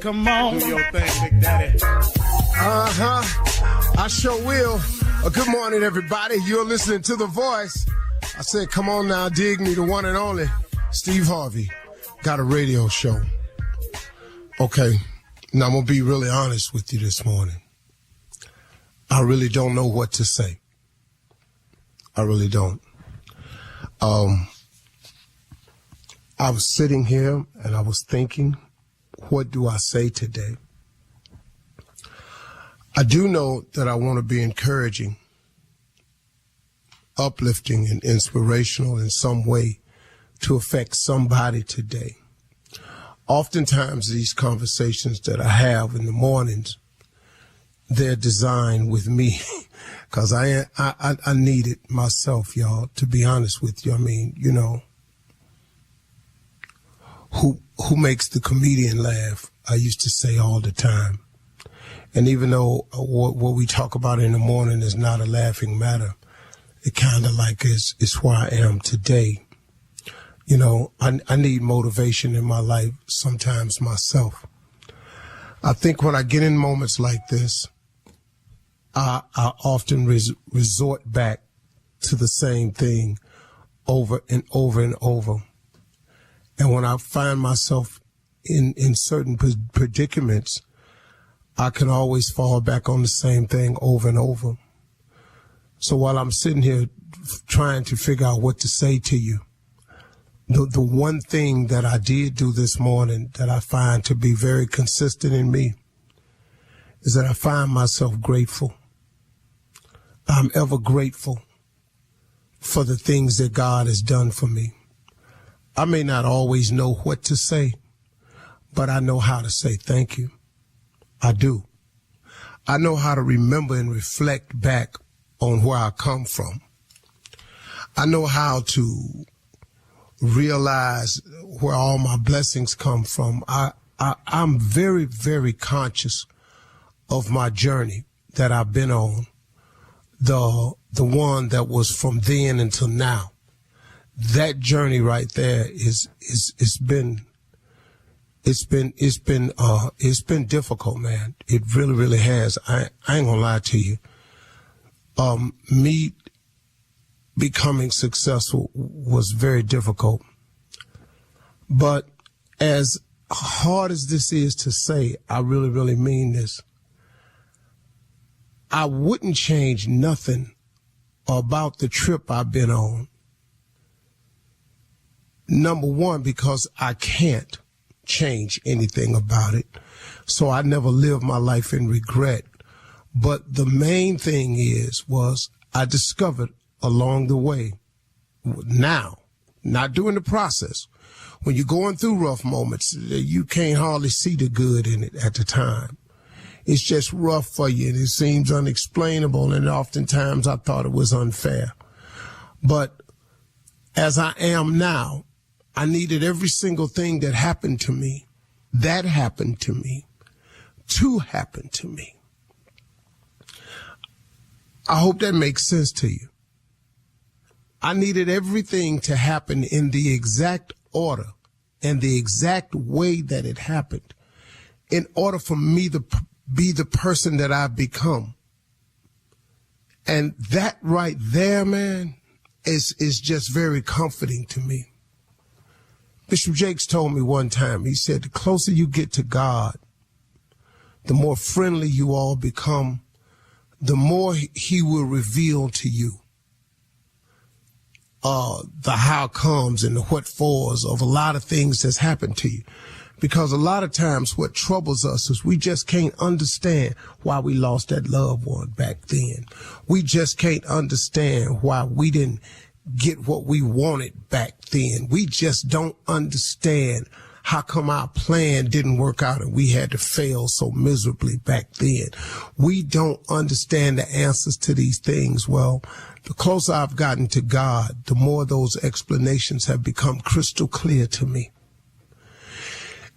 Come on. Do your thing, Big Daddy. I sure will. Good morning, everybody. You're listening to The Voice. I said, come on now, dig me, the one and only Steve Harvey. Got a radio show. Okay, now I'm going to be really honest with you this morning. I really don't know what to say. I really don't. I was sitting here and I was thinking, what do I say today? I do know that I want to be encouraging, uplifting, and inspirational in some way to affect somebody today. Oftentimes, these conversations that I have in the mornings, they're designed with me because I need it myself, y'all, to be honest with you. I mean, you know, who makes the comedian laugh, I used to say all the time. And even though what we talk about in the morning is not a laughing matter, it kind of like is where I am today. You know, I need motivation in my life sometimes myself. I think when I get in moments like this, I often resort back to the same thing over and over and over. And when I find myself in certain predicaments, I can always fall back on the same thing over and over. So while I'm sitting here trying to figure out what to say to you, the one thing that I did do this morning that I find to be very consistent in me is that I find myself grateful. I'm ever grateful for the things that God has done for me. I may not always know what to say, but I know how to say thank you. I do. I know how to remember and reflect back on where I come from. I know how to realize where all my blessings come from. I'm very, very conscious of my journey that I've been on, the one that was from then until now. That journey right there it's been difficult, man. It really, really has. I ain't gonna lie to you. Me becoming successful was very difficult. But as hard as this is to say, I really, really mean this. I wouldn't change nothing about the trip I've been on. Number one, because I can't change anything about it. So I never lived my life in regret. But the main thing was I discovered along the way, now, not during the process, when you're going through rough moments, you can't hardly see the good in it at the time. It's just rough for you and it seems unexplainable, and oftentimes I thought it was unfair. But as I am now, I needed every single thing that happened to me, to happen to me. I hope that makes sense to you. I needed everything to happen in the exact order and the exact way that it happened in order for me to be the person that I've become. And that right there, man, is just very comforting to me. Bishop Jakes told me one time, he said, the closer you get to God, the more friendly you all become, the more he will reveal to you the how comes and the what fors of a lot of things that's happened to you. Because a lot of times what troubles us is we just can't understand why we lost that loved one back then. We just can't understand why we didn't get what we wanted back then. We just don't understand how come our plan didn't work out and we had to fail so miserably back then. We don't understand the answers to these things. Well, the closer I've gotten to God, the more those explanations have become crystal clear to me.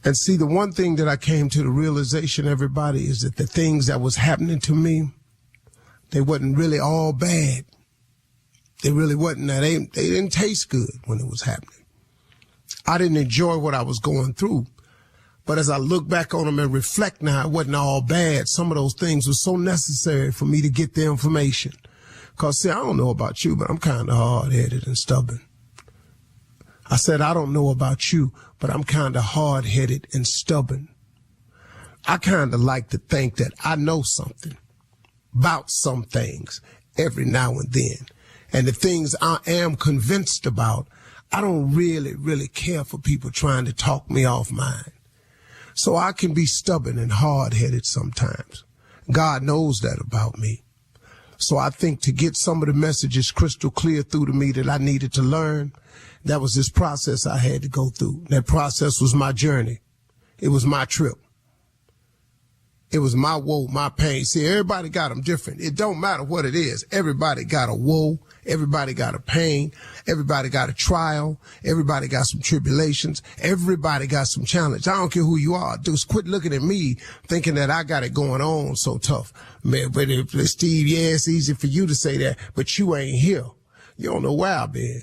And see, the one thing that I came to the realization, everybody, is that the things that was happening to me, they wasn't really all bad. They really wasn't. Now, they didn't taste good when it was happening. I didn't enjoy what I was going through, But as I look back on them and reflect now, it wasn't all bad. Some of those things were so necessary for me to get the information. Because, see, I don't know about you, but I'm kind of hard-headed and stubborn. I said, I don't know about you, but I'm kind of hard-headed and stubborn. I kind of like to think that I know something about some things every now and then. And the things I am convinced about, I don't really care for people trying to talk me off mine. So I can be stubborn and hard-headed sometimes. God knows that about me. So I think to get some of the messages crystal clear through to me that I needed to learn, that was this process I had to go through. That process was my journey. It was my trip. It was my woe, my pain. See, everybody got them different. It don't matter what it is. Everybody got a woe. Everybody got a pain. Everybody got a trial. Everybody got some tribulations. Everybody got some challenge. I don't care who you are. Just quit looking at me thinking that I got it going on so tough. Man, but Steve, yeah, it's easy for you to say that, but you ain't here. You don't know where I've been.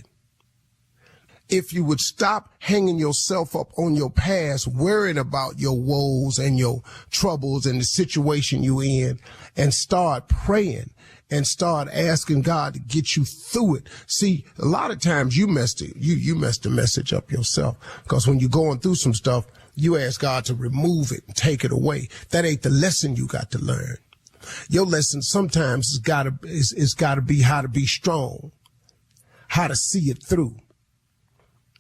If you would stop hanging yourself up on your past, worrying about your woes and your troubles and the situation you in, and start praying and start asking God to get you through it. See, a lot of times you messed the message up yourself, because when you're going through some stuff, you ask God to remove it and take it away. That ain't the lesson you got to learn. Your lesson sometimes has gotta be how to be strong, how to see it through,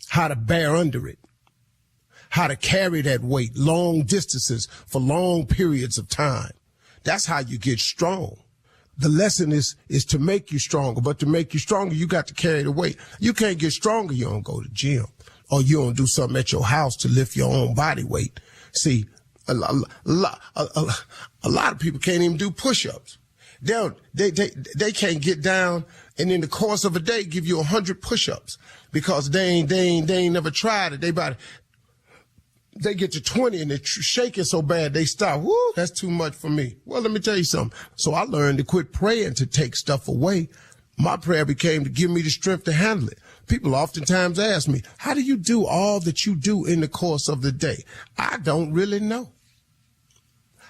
how to bear under it, how to carry that weight long distances for long periods of time. That's how you get strong. The lesson is to make you stronger, but to make you stronger, you got to carry the weight. You can't get stronger, you don't go to the gym, or you don't do something at your house to lift your own body weight. See, a lot of people can't even do push-ups. They can't get down and in the course of a day give you 100 push-ups because they ain't never tried it. They get to 20 and they're shaking so bad they stop. Woo, that's too much for me. Well, let me tell you something. So I learned to quit praying to take stuff away. My prayer became to give me the strength to handle it. People oftentimes ask me, how do you do all that you do in the course of the day? I don't really know.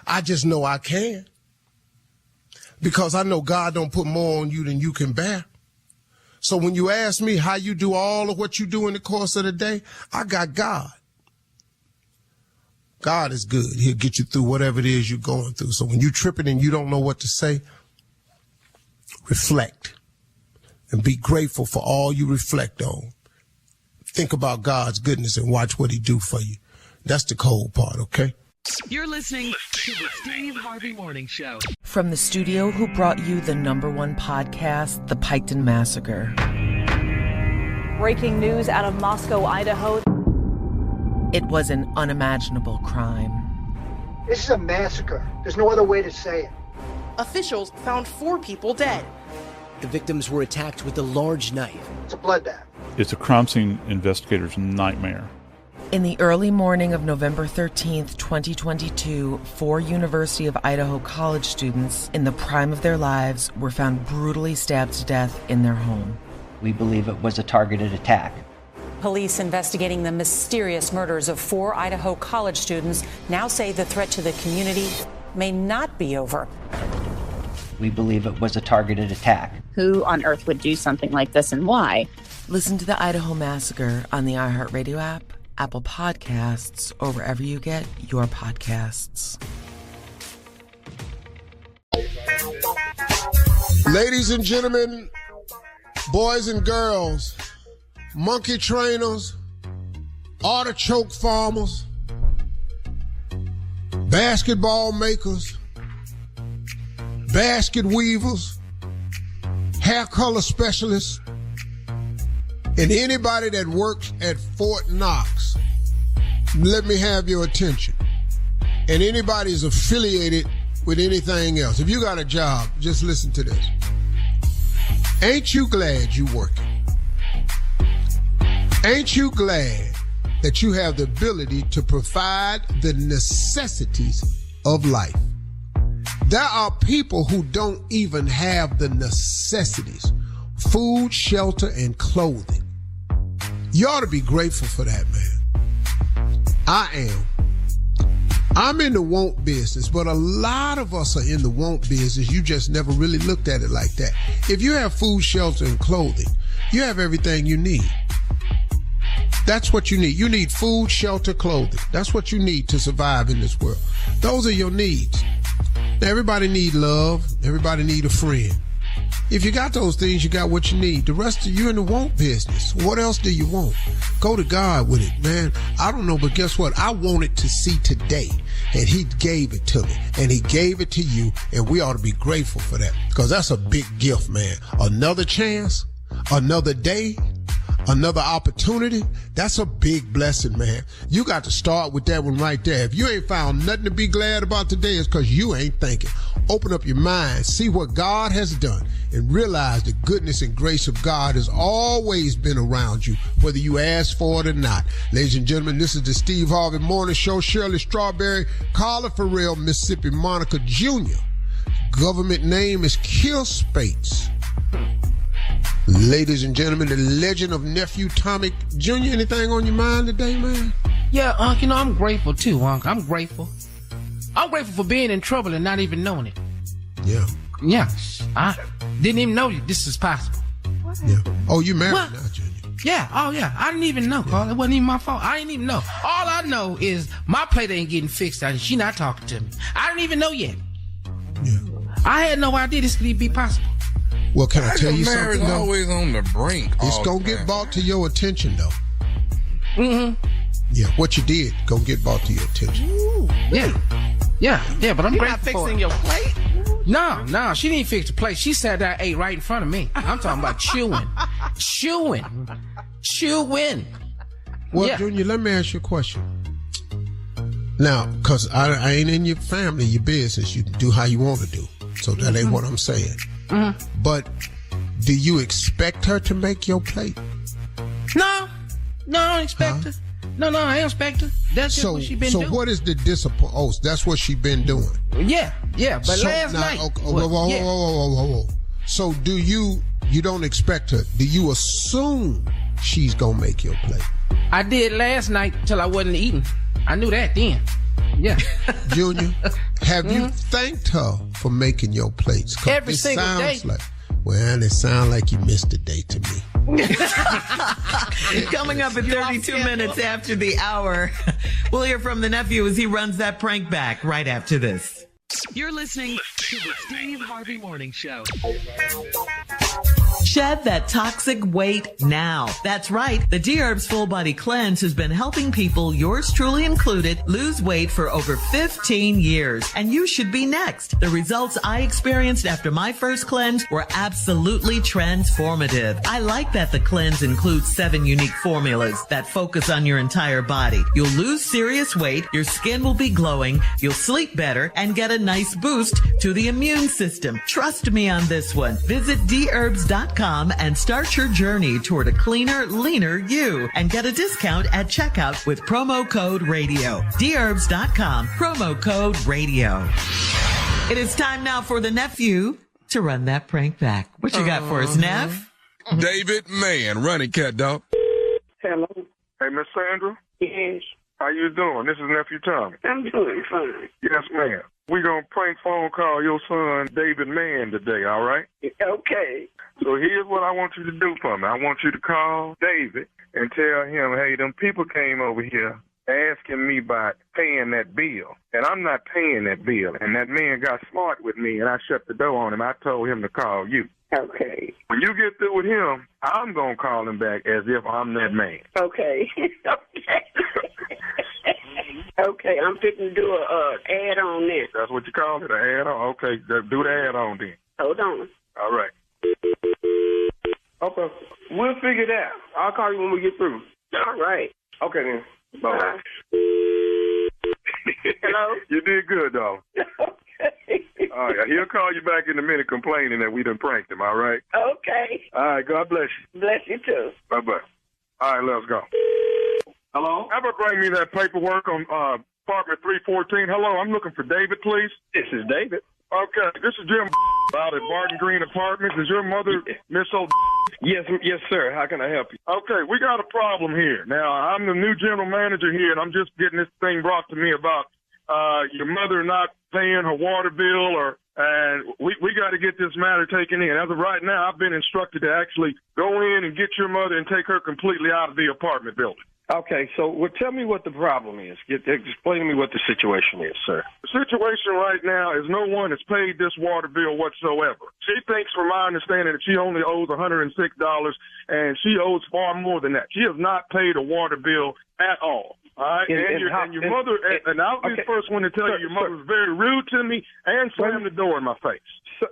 I just know I can. Because I know God don't put more on you than you can bear. So when you ask me how you do all of what you do in the course of the day, I got God. God is good. He'll get you through whatever it is you're going through. So when you're tripping and you don't know what to say, reflect and be grateful for all you reflect on. Think about God's goodness and watch what he do for you. That's the cold part, okay? You're listening to the Steve Harvey Morning Show. From the studio who brought you the #1 podcast, The Piketon Massacre. Breaking news out of Moscow, Idaho. It was an unimaginable crime. This is a massacre. There's no other way to say it. Officials found 4 people dead. The victims were attacked with a large knife. It's a bloodbath. It's a crime scene investigator's nightmare. In the early morning of November 13th, 2022, 4 University of Idaho college students in the prime of their lives were found brutally stabbed to death in their home. We believe it was a targeted attack. Police investigating the mysterious murders of 4 Idaho college students now say the threat to the community may not be over. We believe it was a targeted attack. Who on earth would do something like this and why? Listen to the Idaho Massacre on the iHeartRadio app, Apple Podcasts, or wherever you get your podcasts. Ladies and gentlemen, boys and girls, monkey trainers, artichoke farmers, basketball makers, basket weavers, hair color specialists, and anybody that works at Fort Knox, let me have your attention. And anybody is affiliated with anything else. If you got a job, just listen to this. Ain't you glad you working? Ain't you glad that you have the ability to provide the necessities of life? There are people who don't even have the necessities: food, shelter, and clothing. You ought to be grateful for that, man. I am. I'm in the want business, but a lot of us are in the want business. You just never really looked at it like that. If you have food, shelter, and clothing, you have everything you need. That's what you need. You need food, shelter, clothing. That's what you need to survive in this world. Those are your needs. Now, everybody need love. Everybody need a friend. If you got those things, you got what you need. The rest of you in the want business. What else do you want? Go to God with it, man. I don't know, but guess what? I wanted to see today, and he gave it to me, and he gave it to you, and we ought to be grateful for that, because that's a big gift, man. Another chance, another day, another opportunity. That's a big blessing, man. You got to start with that one right there. If you ain't found nothing to be glad about today, it's because you ain't thinking. Open up your mind, see what God has done, and realize the goodness and grace of God has always been around you, whether you ask for it or not. Ladies and gentlemen, this is the Steve Harvey Morning Show. Shirley Strawberry, Carla Farrell, Mississippi Monica Jr. Government name is Kill Spates. Ladies and gentlemen, the legend of Nephew Tommy Jr. Anything on your mind today, man? Yeah, Unc, I'm grateful too, Unc. I'm grateful. I'm grateful for being in trouble and not even knowing it. Yeah. Yeah. I didn't even know this is possible. Yeah. Oh, you married now, Junior? Yeah. Oh, yeah. I didn't even know, Carl. It wasn't even my fault. I didn't even know. All I know is my plate ain't getting fixed and she not talking to me. I didn't even know yet. Yeah. I had no idea this could be possible. Well, can I tell you something, though? Always on the brink. It's going to get brought to your attention, though. Mm-hmm. Yeah, what you did going to get brought to your attention. Ooh. Yeah. Yeah, but I'm You're grateful not fixing your plate? No, she didn't fix the plate. She sat there, ate right in front of me. I'm talking about chewing. Well, yeah. Junior, let me ask you a question. Now, because I ain't in your family, your business. You can do how you want to do. So that ain't what I'm saying. Mm-hmm. But do you expect her to make your plate? No, I don't expect her. No, I don't expect her. That's just what she been doing. So what is the discipline? Oh, that's what she been doing. Yeah. But so last night. Whoa. So do you don't expect her? Do you assume she's gonna make your plate? I did last night till I wasn't eating. I knew that then. Yeah. Junior, have you thanked her for making your plates? Every single day. Well, it sounds like you missed a day to me. Coming up at 32 minutes after the hour, we'll hear from the nephew as he runs that prank back right after this. You're listening to the Steve Harvey Morning Show. Shed that toxic weight now. That's right. The D-Herbs Full Body Cleanse has been helping people, yours truly included, lose weight for over 15 years. And you should be next. The results I experienced after my first cleanse were absolutely transformative. I like that the cleanse includes 7 unique formulas that focus on your entire body. You'll lose serious weight, your skin will be glowing, you'll sleep better, and get a nice boost to the immune system. Trust me on this one. Visit dherbs.com and start your journey toward a cleaner, leaner you, and get a discount at checkout with promo code radio. dherbs.com, promo code radio. It is time now for the nephew to run that prank back. What you got for us, Neff? David Mann, running cat dog. Hello. Hey, Miss Sandra. Yes. How you doing? This is Nephew Tommy. I'm doing fine. Yes, ma'am. We're going to prank phone call your son, David Mann, today, all right? Okay. So here's what I want you to do for me. I want you to call David and tell him, hey, them people came over here asking me about paying that bill. And I'm not paying that bill. And that man got smart with me, and I shut the door on him. I told him to call you. Okay. When you get through with him, I'm going to call him back as if I'm that man. Okay. Okay, I'm fixing to do a add-on there. That's what you call it, an add-on? Okay, do the add-on then. Hold on. All right. Okay, we'll figure it out. I'll call you when we get through. All right. Okay, then. Bye. Hello? You did good, dog. Okay. All right, he'll call you back in a minute complaining that we done pranked him, all right? Okay. All right, God bless you. Bless you, too. Bye-bye. All right, let's go. Hello? Ever bring me that paperwork on apartment 314? Hello, I'm looking for David, please. This is David. Okay, this is Jim out at Barton Green Apartments. Is your mother Miss Old? Yes, sir. How can I help you? Okay, we got a problem here. Now, I'm the new general manager here, and I'm just getting this thing brought to me about your mother not paying her water bill, and we got to get this matter taken in. As of right now, I've been instructed to actually go in and get your mother and take her completely out of the apartment building. Okay, so tell me what the problem is. Explain to me what the situation is, sir. The situation right now is no one has paid this water bill whatsoever. She thinks, from my understanding, that she only owes $106, and she owes far more than that. She has not paid a water bill at all. All right, and your mother, and I'll be the first one to tell you, your mother was very rude to me and slammed the door in my face.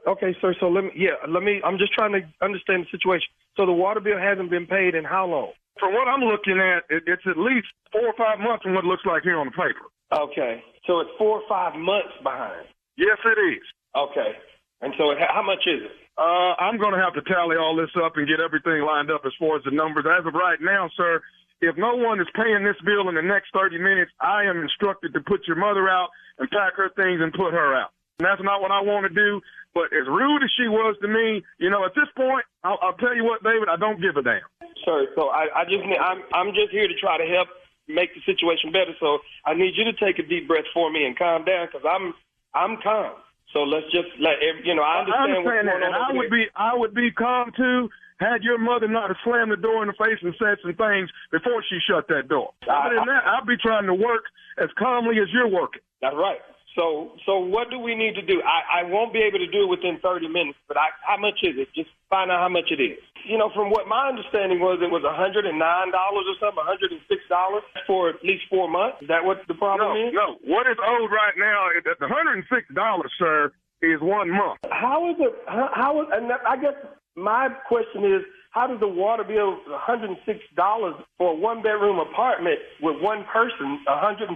Okay, sir, so let me, I'm just trying to understand the situation. So the water bill hasn't been paid in how long? From what I'm looking at, it's at least 4 or 5 months from what it looks like here on the paper. Okay, so it's 4 or 5 months behind. Yes, it is. Okay, and so how much is it? I'm going to have to tally all this up and get everything lined up as far as the numbers. As of right now, sir, if no one is paying this bill in the next 30 minutes, I am instructed to put your mother out and pack her things and put her out. And that's not what I want to do. But as rude as she was to me, at this point, I'll tell you what, David, I don't give a damn. Sir, so I'm just here to try to help make the situation better. So I need you to take a deep breath for me and calm down, because I'm calm. So let's just I understand what's going on. And I would be calm too had your mother not have slammed the door in the face and said some things before she shut that door. Other than that, I'll be trying to work as calmly as you're working. That's right. So what do we need to do? I won't be able to do it within 30 minutes, but how much is it? Just find out how much it is. From what my understanding was, it was $109 or something, $106 for at least 4 months. Is that what the problem is? No. What is owed right now, the $106, sir, is 1 month. How is it? And I guess my question is, how does the water bill, $106 for a one-bedroom apartment with one person, $106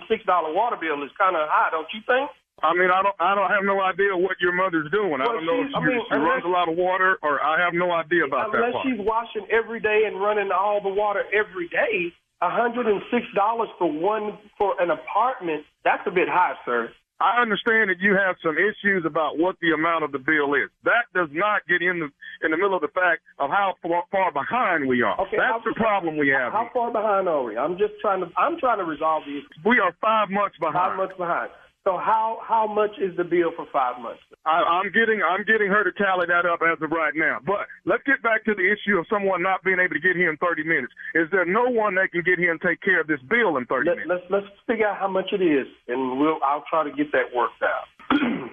water bill is kind of high, don't you think? I mean, I don't have no idea what your mother's doing. I don't know if she runs a lot of water, or I have no idea about that part. Unless she's washing every day and running all the water every day, $106 for an apartment, that's a bit high, sir. I understand that you have some issues about what the amount of the bill is. That does not get in the middle of the fact of how far behind we are. Okay, that's the problem we have. How far behind are we? I'm trying to resolve the issue. We are 5 months behind. 5 months behind. So how much is the bill for 5 months? I'm getting her to tally that up as of right now. But let's get back to the issue of someone not being able to get here in 30 minutes. Is there no one that can get here and take care of this bill in 30 minutes? Let's figure out how much it is, and I'll try to get that worked out.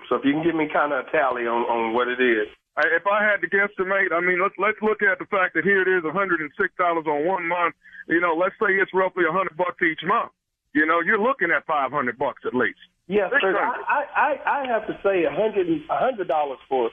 So if you can give me kind of a tally on what it is. If I had to guesstimate, I mean, let's look at the fact that here it is, $106 on 1 month. Let's say it's roughly $100 each month. You're looking at $500 at least. Yes, sir. I have to say $100 for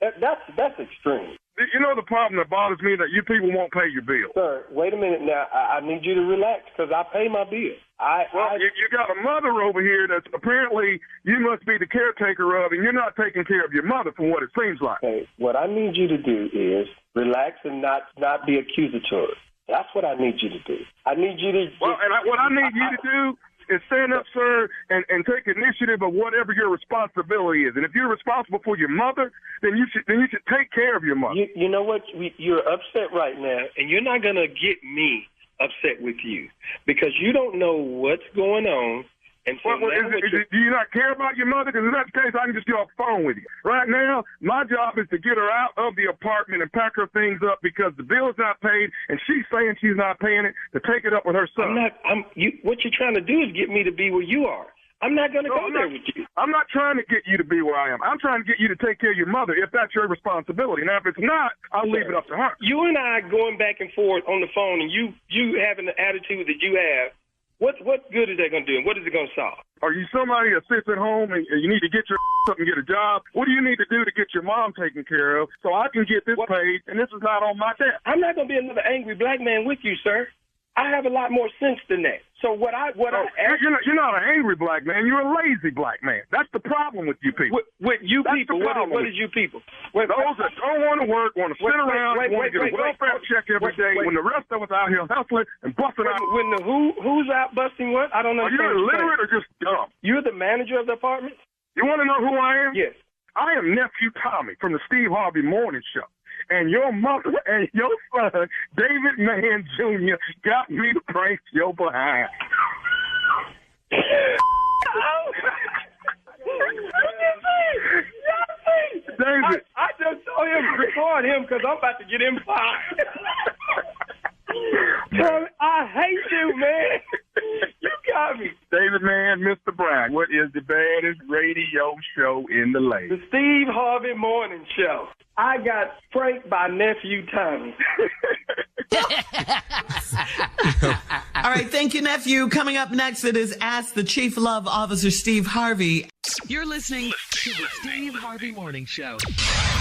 that's extreme. The problem that bothers me that you people won't pay your bill. Sir, wait a minute now. I need you to relax, because I pay my bill. You got a mother over here that's apparently you must be the caretaker of, and you're not taking care of your mother from what it seems like. Okay, what I need you to do is relax and not be accusatory. That's what I need you to do. I need you to... what I need you to do is stand up, sir, and take initiative of whatever your responsibility is. And if you're responsible for your mother, then you should take care of your mother. You know what? You're upset right now, and you're not going to get me upset with you, because you don't know what's going on. And so do you not care about your mother? Because if that's the case, I can just get off the phone with you. Right now, my job is to get her out of the apartment and pack her things up, because the bill is not paid, and she's saying she's not paying it, to take it up with her son. What you're trying to do is get me to be where you are. I'm not going to go there with you. I'm not trying to get you to be where I am. I'm trying to get you to take care of your mother, if that's your responsibility. Now, if it's not, I'll leave it up to her. You and I going back and forth on the phone, and you having the attitude that you have, what good is that going to do, and what is it going to solve? Are you somebody that sits at home and you need to get your up and get a job? What do you need to do to get your mom taken care of so I can get this paid, and this is not on my desk? I'm not going to be another angry black man with you, sir. I have a lot more sense than that. So you're not an angry black man. You're a lazy black man. That's the problem with you people. With you people, what is you people? Those that don't want to work, want to sit around, want to get a welfare check every day, when the rest of us out here hustling and busting out. When who's out busting what? I don't know. Are you illiterate or just dumb? You're the manager of the apartment? You want to know who I am? Yes. I am Nephew Tommy from the Steve Harvey Morning Show. And your mother and your son, David Mann Jr., got me to break your behind. David, I just told him to record him because I'm about to get him fired. Tommy, I hate you, man. You got me. David, man, Mr. Brown, what is the baddest radio show in the land? The Steve Harvey Morning Show. I got pranked by Nephew Tommy. All right, thank you, Nephew. Coming up next, it is Ask the Chief Love Officer, Steve Harvey. You're listening to the Steve Harvey Morning Show.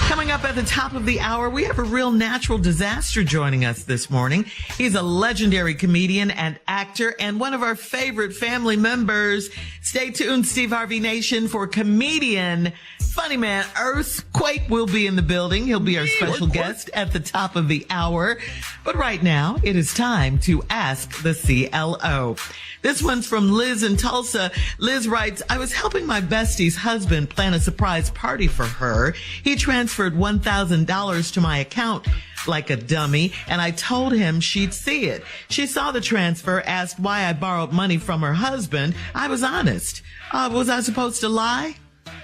Coming up at the top of the hour, we have a real natural disaster joining us this morning. He's a legendary comedian and actor and one of our favorite family members. Stay tuned, Steve Harvey Nation, for comedian, funny man, Earthquake will be in the building. He'll be our special guest at the top of the hour. But right now, it is time to Ask the CLO. This one's from Liz in Tulsa. Liz writes, I was helping my bestie's husband plan a surprise party for her. He transferred $1,000 to my account like a dummy, and I told him she'd see it. She saw the transfer, asked why I borrowed money from her husband. I was honest. Was I supposed to lie?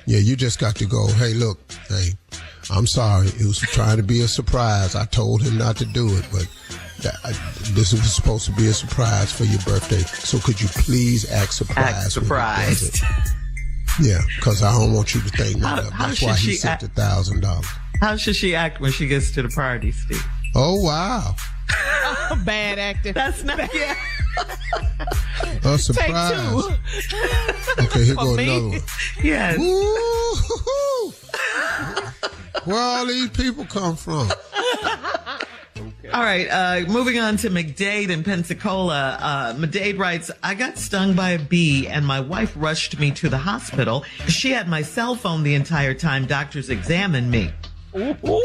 Yeah, you just got to go, hey, look, hey, I'm sorry. It was trying to be a surprise. I told him not to do it, but this was supposed to be a surprise for your birthday. So could you please act surprised? Act surprised. Yeah, because I don't want you to think that. That's why he sent $1,000. How should she act when she gets to the party, Steve? Oh, wow. Bad acting. That's not, yeah. A surprise. Take two. Okay, here go another one. Yes. Woo-hoo-hoo. Where all these people come from? All right, moving on to McDade in Pensacola. McDade writes, I got stung by a bee and my wife rushed me to the hospital. She had my cell phone the entire time doctors examined me.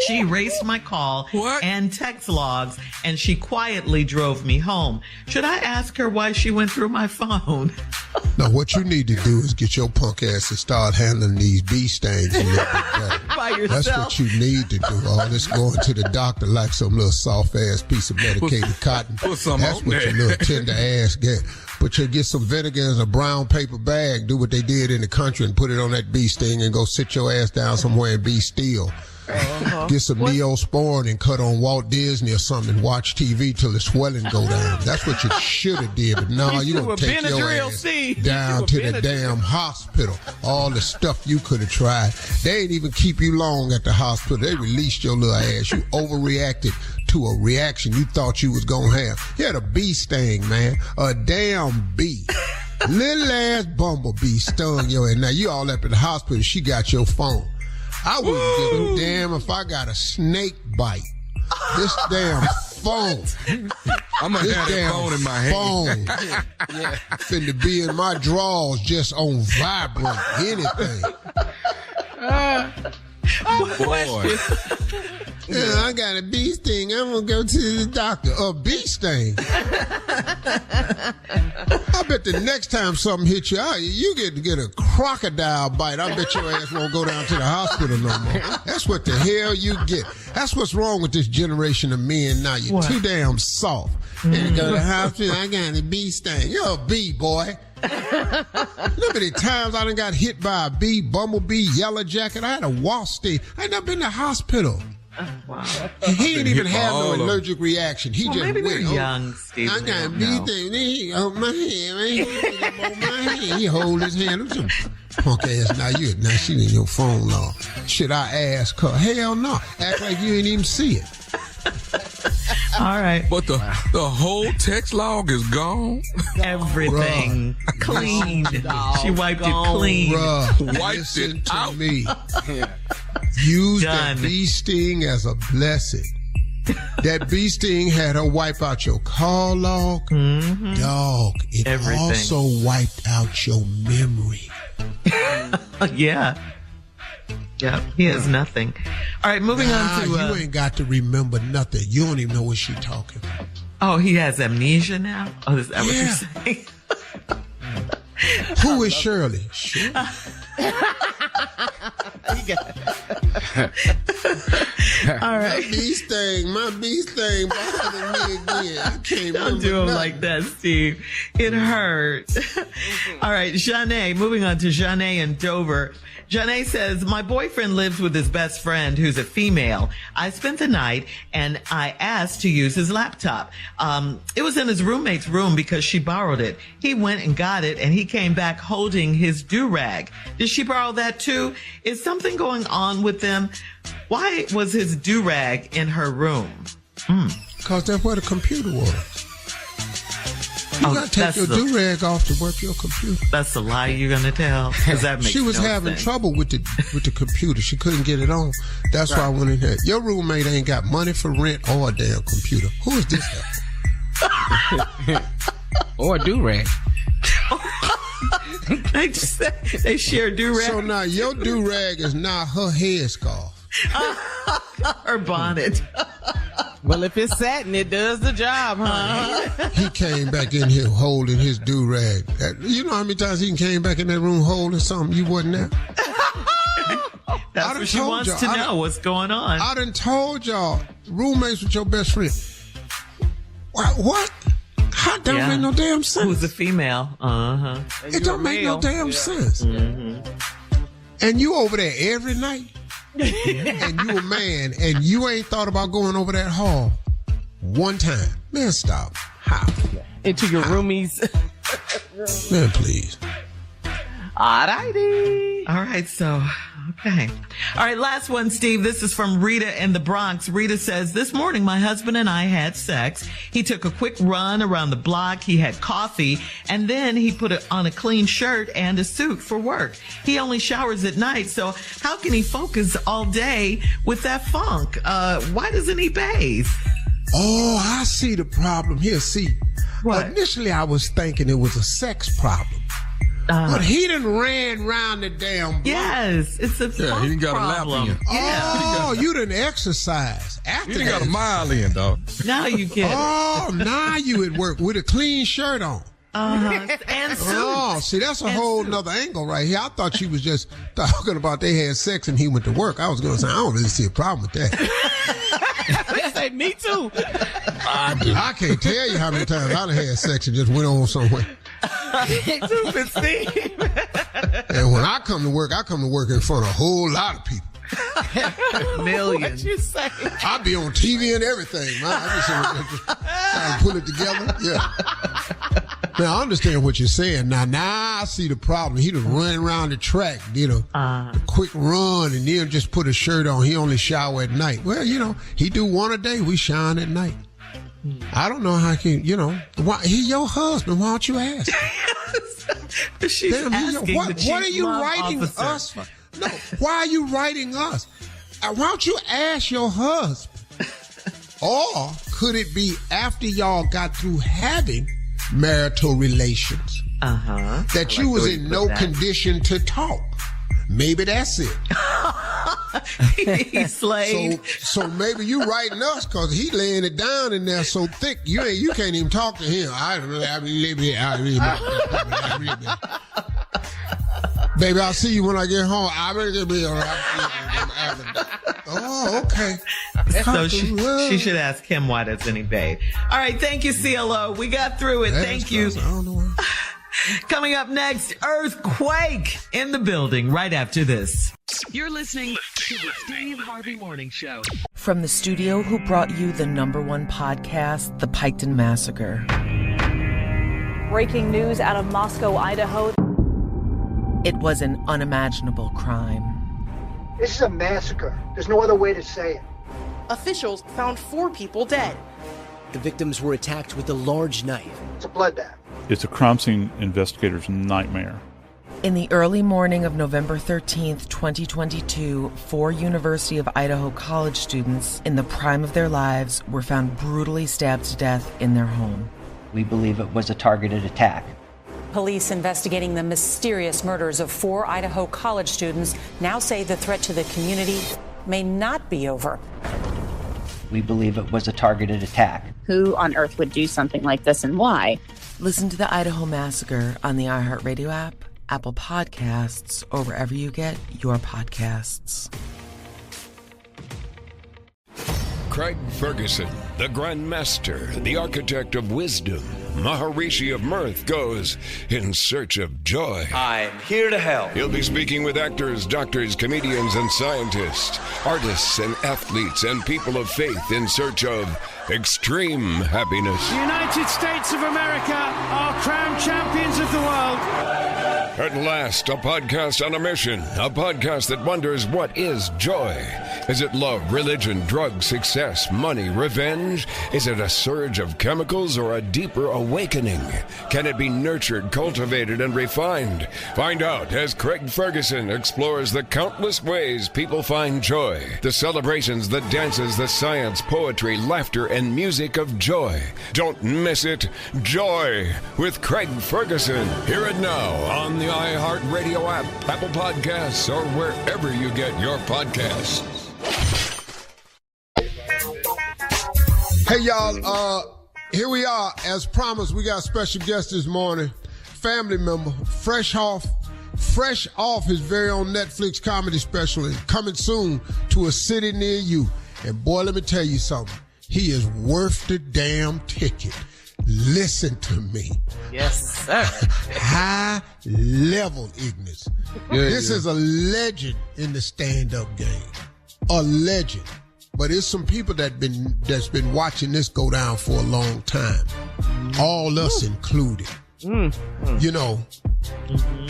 She erased my call and text logs, and she quietly drove me home. Should I ask her why she went through my phone? No, what you need to do is get your punk ass to start handling these bee stings a little bit better. By yourself. That's what you need to do. All this going to the doctor like some little soft ass piece of medicated cotton. That's what your little tender ass get. But you get some vinegar in a brown paper bag, do what they did in the country and put it on that bee sting and go sit your ass down somewhere and be still. Get some Neosporin and cut on Walt Disney or something and watch TV till the swelling go down. That's what you should have did. But no, you gonna take your ass down to the damn hospital. All the stuff you could have tried. They ain't even keep you long at the hospital. They released your little ass. You overreacted to a reaction you thought you was gonna have. You had a bee sting, man. A damn bee. Little ass bumblebee stung your ass. Now you all up at the hospital. She got your phone. I wouldn't give a damn if I got a snake bite. This damn phone. I'm going to have that phone in my hand. Finna be in my drawers just on vibrant anything. Boy. Yeah, I got a bee sting. I'm going to go to the doctor. A bee sting? I bet the next time something hits you out, you get a crocodile bite. I bet your ass won't go down to the hospital no more. That's what the hell you get. That's what's wrong with this generation of men now. You're too damn soft. And go to the hospital, I got a bee sting. You're a bee, boy. Look at the times I done got hit by a bee, bumblebee, yellow jacket. I had a wasp sting. I ain't never been to the hospital. Wow. He ain't even have no allergic reaction. He just maybe went. They're young, Steve. I got a bee thing. On my hand, man. He hold his hand. Look at some punk ass. Now she in your phone law. Should I ask her? Hell no. Act like you ain't even see it. All right. But the whole text log is gone? Everything. Bruh. Clean. She wiped it clean. Bruh, Wiped listen it to out. me. Use Done. that bee sting as a blessing. That bee sting had her wipe out your call log. Mm-hmm. Dog, it also wiped out your memory. Yeah. Yeah, he has nothing. All right, moving on to... you ain't got to remember nothing. You don't even know what she talking about. Oh, he has amnesia now? Oh, is that what you're saying? Who is Shirley? All right. My bee sting bothering me again. I can't Don't do him like that, Steve. It hurt. All right, Janae, moving on to Janae in Dover. Janae says, my boyfriend lives with his best friend who's a female. I spent the night and I asked to use his laptop. It was in his roommate's room because she borrowed it. He went and got it and he came back holding his do-rag. Did she borrow that too? Is something going on with them? Why was his do-rag in her room? Because that's where the computer was. You got to take your do-rag off to work your computer. That's a lie you're going to tell? Because that makes She was having trouble with the computer. She couldn't get it on. That's why I went in there. Your roommate ain't got money for rent or a damn computer. Who is this guy? Or a do-rag. They share do-rag. So now your do-rag is now her headscarf. Her bonnet. Well, if it's satin, it does the job, honey. He came back in here holding his do-rag. You know how many times he came back in that room holding something you wasn't there? That's what she wants to know, what's going on. I done told y'all, roommates with your best friend. What? How don't make no damn sense. Who's a female? It don't make no damn sense. And you over there every night? And you a man, and you ain't thought about going over that hall one time. Man, stop. How? Into your roomies. Man, please. All righty. All right, so, okay. All right, last one, Steve. This is from Rita in the Bronx. Rita says, this morning my husband and I had sex. He took a quick run around the block. He had coffee, and then he put on a clean shirt and a suit for work. He only showers at night, so how can he focus all day with that funk? Why doesn't he bathe? Oh, I see the problem here. See, what? Initially I was thinking it was a sex problem. But he done ran round the damn block. Yes, it's a he done got problem. a lap in. Oh, you done exercise. After you done got a mile in, dog. Now you get it. Oh, now you at work with a clean shirt on. And suit. Oh, see, that's a whole nother angle right here. I thought she was just talking about they had sex and he went to work. I was going to say, I don't really see a problem with that. They say, me too. I can't tell you how many times I done had sex and just went on somewhere. Stupid Steve. And when I come to work in front of a whole lot of people. Millions. What you say? I be on TV and everything, man. I just trying to pull it together. Yeah. Now, I understand what you're saying. Now I see the problem. He done run around the track, did a quick run, and then just put a shirt on. He only shower at night. Well, he do one a day. We shine at night. I don't know how he can, why, he your husband. Why don't you ask? She's asking what are you writing us for? No, why are you writing us? Why don't you ask your husband? Or could it be after y'all got through having marital relations that you was in no condition to talk? Maybe that's it. He's slayed. So maybe you writing us because he laying it down in there so thick you can't even talk to him. Baby, I'll see you when I get home. Oh, okay. So she should ask him why doesn't he bathe. All right, thank you, CLO. We got through it. Thank you. I don't know why. Coming up next, earthquake in the building right after this. You're listening to the Steve Harvey Morning Show. From the studio who brought you the #1 podcast, The Piketon Massacre. Breaking news out of Moscow, Idaho. It was an unimaginable crime. This is a massacre. There's no other way to say it. Officials found 4 people dead. The victims were attacked with a large knife. It's a bloodbath. It's a crime scene investigator's nightmare. In the early morning of November 13th, 2022, 4 University of Idaho college students in the prime of their lives were found brutally stabbed to death in their home. We believe it was a targeted attack. Police investigating the mysterious murders of 4 Idaho college students now say the threat to the community may not be over. We believe it was a targeted attack. Who on earth would do something like this and why? Listen to the Idaho Massacre on the iHeartRadio app, Apple Podcasts, or wherever you get your podcasts. Craig Ferguson, the Grand Master, the architect of wisdom, Maharishi of mirth, goes in search of joy. I'm here to help. He'll be speaking with actors, doctors, comedians, and scientists, artists and athletes, and people of faith in search of extreme happiness. The United States of America are crowned champions of the world. At last, a podcast on a mission. A podcast that wonders, what is joy? Is it love, religion, drugs, success, money, revenge? Is it a surge of chemicals or a deeper awakening? Can it be nurtured, cultivated, and refined? Find out as Craig Ferguson explores the countless ways people find joy. The celebrations, the dances, the science, poetry, laughter, and music of joy. Don't miss it. Joy with Craig Ferguson. Hear it now on the iHeartRadio app, Apple Podcasts, or wherever you get your podcasts. Hey, y'all, here we are. As promised, we got a special guest this morning, family member, fresh off his very own Netflix comedy special and coming soon to a city near you. And boy, let me tell you something. He is worth the damn ticket. Listen to me. Yes, sir. High level ignorance. This is a legend in the stand-up game. A legend. But it's some people that's been watching this go down for a long time. All us included. You know,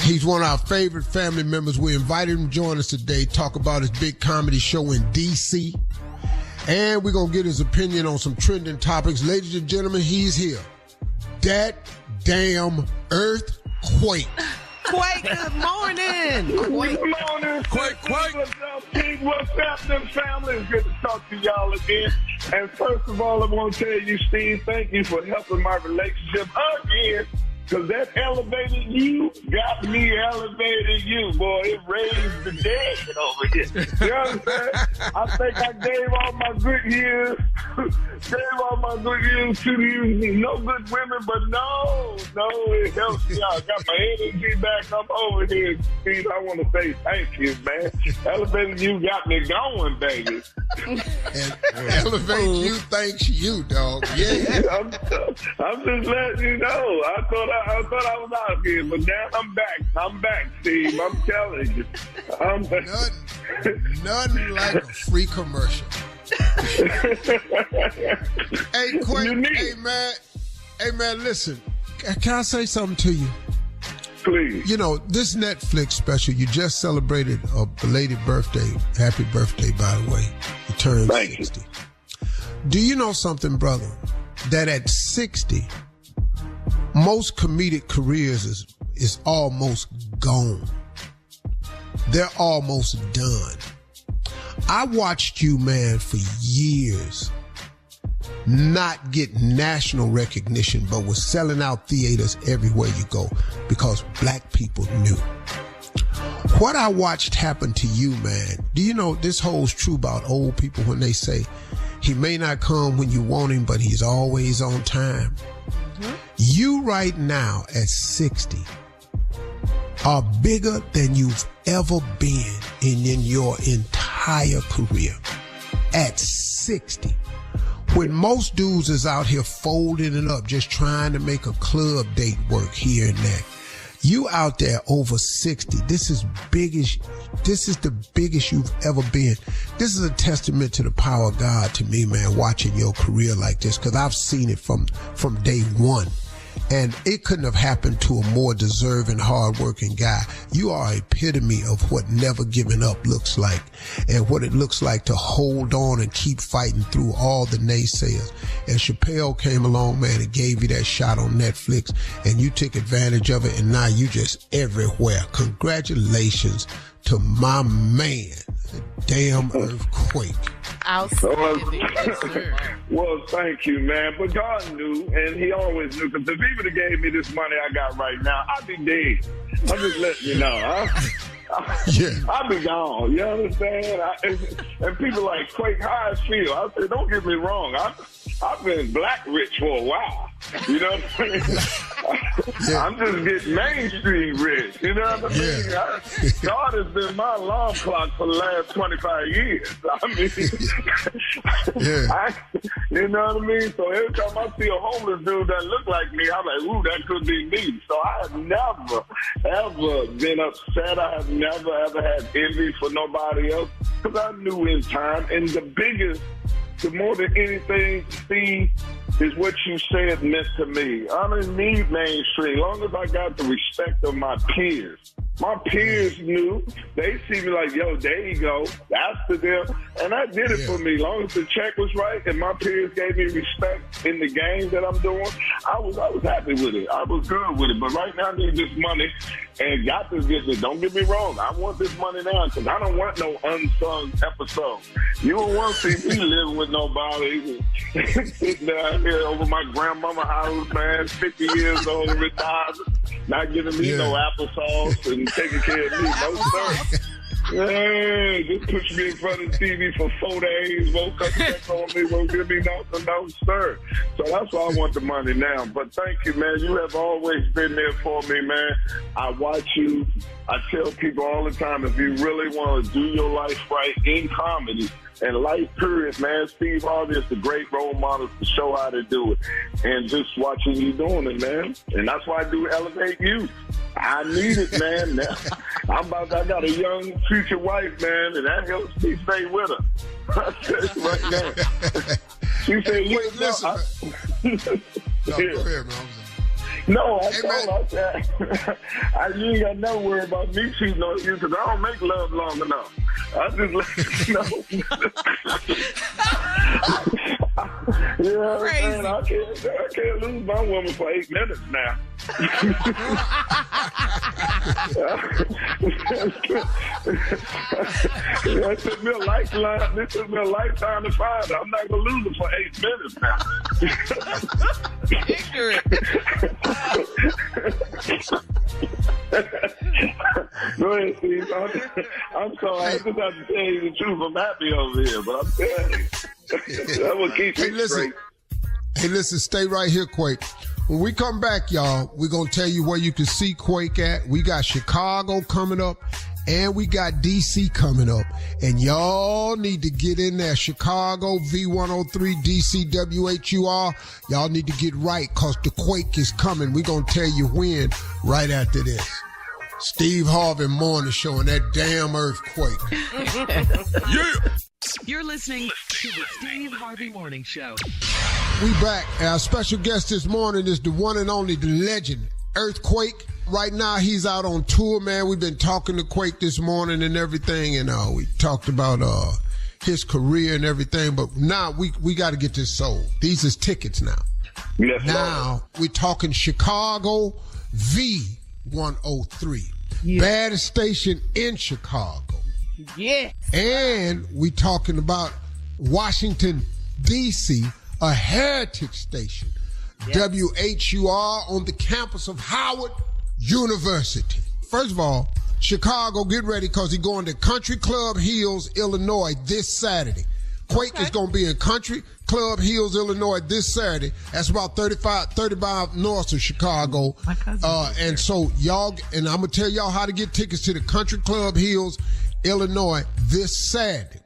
he's one of our favorite family members. We invited him to join us today, talk about his big comedy show in D.C., and we're going to get his opinion on some trending topics. Ladies and gentlemen, he's here. That damn earthquake. Quake, good morning. Good morning. Quake. What's up, Pete? What's happening, family? It's good to talk to y'all again. And first of all, I want to tell you, Steve, thank you for helping my relationship again. Because that elevated you got me elevated you, boy. It raised the dead over here. You know what I'm saying? I think I gave all my good years to you. No good women, but no, it helps me out. Got my energy back up over here, Steve. I want to say thank you, man. Elevated you got me going, baby. And elevate you thanks you, dog. Yeah. I'm just letting you know. I thought I was out here, but now I'm back, Steve. I'm telling you. Nothing like a free commercial. Hey, Quake. Hey, man, listen. Can I say something to you? Please. You know, this Netflix special, you just celebrated a belated birthday. Happy birthday, by the way. You turned 60. Do you know something, brother? That at 60, most comedic careers is almost gone. They're almost done. I watched you, man, for years not get national recognition, but was selling out theaters everywhere you go because black people knew. What I watched happen to you, man, do you know this holds true about old people when they say he may not come when you want him, but he's always on time? You right now at 60 are bigger than you've ever been in your entire career. At 60. When most dudes is out here folding it up, just trying to make a club date work here and there. You out there over 60. This is the biggest you've ever been. This is a testament to the power of God to me, man, watching your career like this, because I've seen it from day one. And it couldn't have happened to a more deserving, hardworking guy. You are an epitome of what never giving up looks like, and what it looks like to hold on and keep fighting through all the naysayers. And Chappelle came along, man, and gave you that shot on Netflix, and you took advantage of it, and now you just everywhere. Congratulations to my man, the damn earthquake. Well, thank you, man. But God knew, and he always knew, because if he would have gave me this money I got right now, I'd be dead. I'm just letting you know. I'd be gone. You understand? And people like, Quake, how I feel? I said, don't get me wrong. I've been black rich for a while. You know what I mean? I'm just getting mainstream rich. You know what I mean? God has been my alarm clock for the last 25 years. I mean, you know what I mean? So every time I see a homeless dude that look like me, I'm like, ooh, that could be me. So I have never, ever been upset. I have never, ever had envy for nobody else because I knew in time. And the more than anything, Steve, is what you said meant to me. I don't need mainstream. As long as I got the respect of my peers. My peers knew. They see me like, yo, there you go. That's the deal. And that did it for me. As long as the check was right and my peers gave me respect in the game that I'm doing, I was happy with it. I was good with it. But right now I need this money and got to get it. Don't get me wrong. I want this money now because I don't want no unsung episode. You don't want to see me living with nobody sitting down here over my grandmama house, man, 50 years old, retired, not giving me no applesauce and taking care of me. No, sir. Yeah, just push me in front of the TV for 4 days, won't cut check on me, won't give me nothing, no, sir. So that's why I want the money now. But thank you, man. You have always been there for me, man. I watch you. I tell people all the time, if you really want to do your life right in comedy and life period, man, Steve Harvey is the great role model to show how to do it. And just watching you doing it, man. And that's why I do Elevate You. I need it, man. Now, I got a young future wife, man, and that helps me stay with her. Right now. She said, "Wait, listen." Go ahead, man. No, I told her, you ain't got no worry about me cheating on you because I don't make love long enough. I just let you know. Yeah, man, I can't lose my woman for 8 minutes now. It took me a lifetime. This took me a lifetime to find her. I'm not gonna lose her for 8 minutes now. Go ahead, Steve. I'm sorry. I just have to tell you the truth. I'm happy over here, but I'm telling you. That will keep me straight. Hey, listen, stay right here, Quake. When we come back, y'all, we're going to tell you where you can see Quake at. We got Chicago coming up, and we got D.C. coming up. And y'all need to get in there. Chicago, V103, D.C., WHUR. Y'all need to get right because the Quake is coming. We're going to tell you when right after this. Steve Harvey Morning Show and that damn earthquake. Yeah. You're listening to the Steve Harvey Morning Show. We back. Our special guest this morning is the one and only, the legend, Earthquake. Right now, he's out on tour, man. We've been talking to Quake this morning and everything, and we talked about his career and everything, but now we got to get this sold. These is tickets now. Yes, now, we're talking Chicago V103. Yeah. Baddest station in Chicago. Yeah. And we talking about Washington, D.C., a heritage station. Yes. WHUR on the campus of Howard University. First of all, Chicago, get ready because he's going to Country Club Hills, Illinois this Saturday. Quake is going to be in Country Club Hills, Illinois this Saturday. That's about 35 north of Chicago. And so y'all, and I'm going to tell y'all how to get tickets to the Country Club Hills, Illinois this Saturday.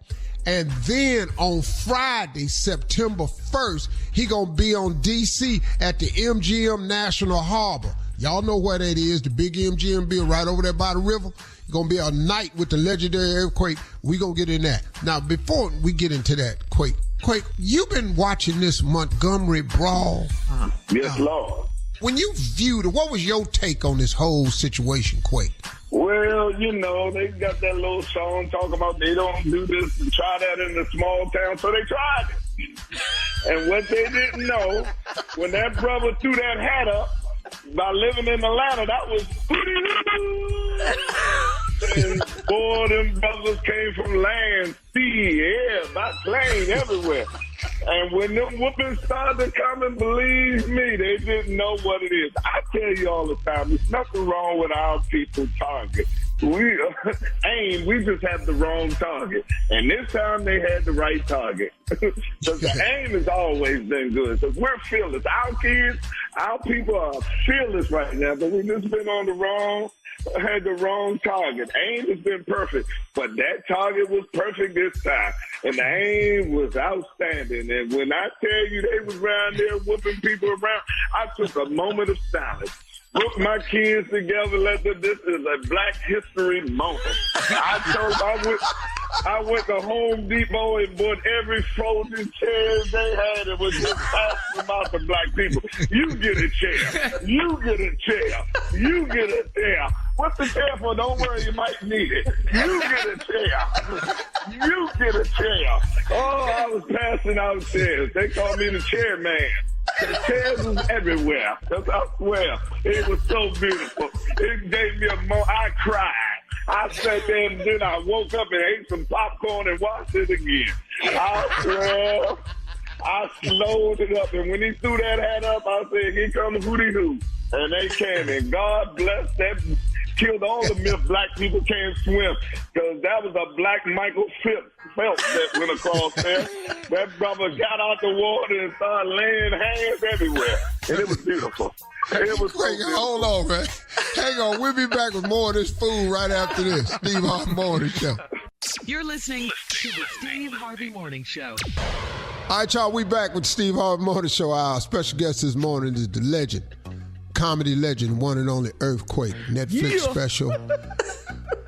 And then on Friday, September 1st, he going to be on D.C. at the MGM National Harbor. Y'all know where that is, the big MGM building right over there by the river. Going to be a night with the legendary Earthquake. We going to get in that. Now, before we get into that, Quake, you've been watching this Montgomery brawl. Yes, Lord. When you viewed it, what was your take on this whole situation, Quake? Well, you know, they got that little song talking about they don't do this and try that in a small town, so they tried it. And what they didn't know, when that brother threw that hat up, by living in Atlanta, that was... And boy, them brothers came from land, sea, air, by plane, everywhere. And when them whoopings started coming, believe me, they didn't know what it is. I tell you all the time, there's nothing wrong with our people target. we just have the wrong target. And this time they had the right target. Because the aim has always been good. Because we're fearless. Our kids, our people are fearless right now, but we've just been on had the wrong target. Aim has been perfect, but that target was perfect this time. And the aim was outstanding. And when I tell you they was around there whooping people around, I took a moment of silence. Put my kids together, this is a Black History moment. I went to Home Depot and bought every frozen chair they had and was just passing them out to black people. You get a chair. You get a chair. You get a chair. What's the chair for? Don't worry, you might need it. You get a chair. You get a chair. Oh, I was passing out chairs. They called me the chairman. The chairs was everywhere. I swear. It was so beautiful. It gave me a moment. I cried. I sat there and then I woke up and ate some popcorn and watched it again. I swear. I slowed it up. And when he threw that hat up, I said, here comes Hootie Hoo. And they came. And God bless them. Killed all the myth black people can't swim, because that was a black Michael Phelps that went across there. That brother got out the water and started laying hands everywhere, and it was beautiful. It was so beautiful. Hold on, man. Hang on. We'll be back with more of this food right after this. Steve Harvey Morning Show. You're listening to the Steve Harvey Morning Show. All right, y'all. We back with Steve Harvey Morning Show. Our special guest this morning is the legend. Comedy legend, one and only Earthquake, Netflix special.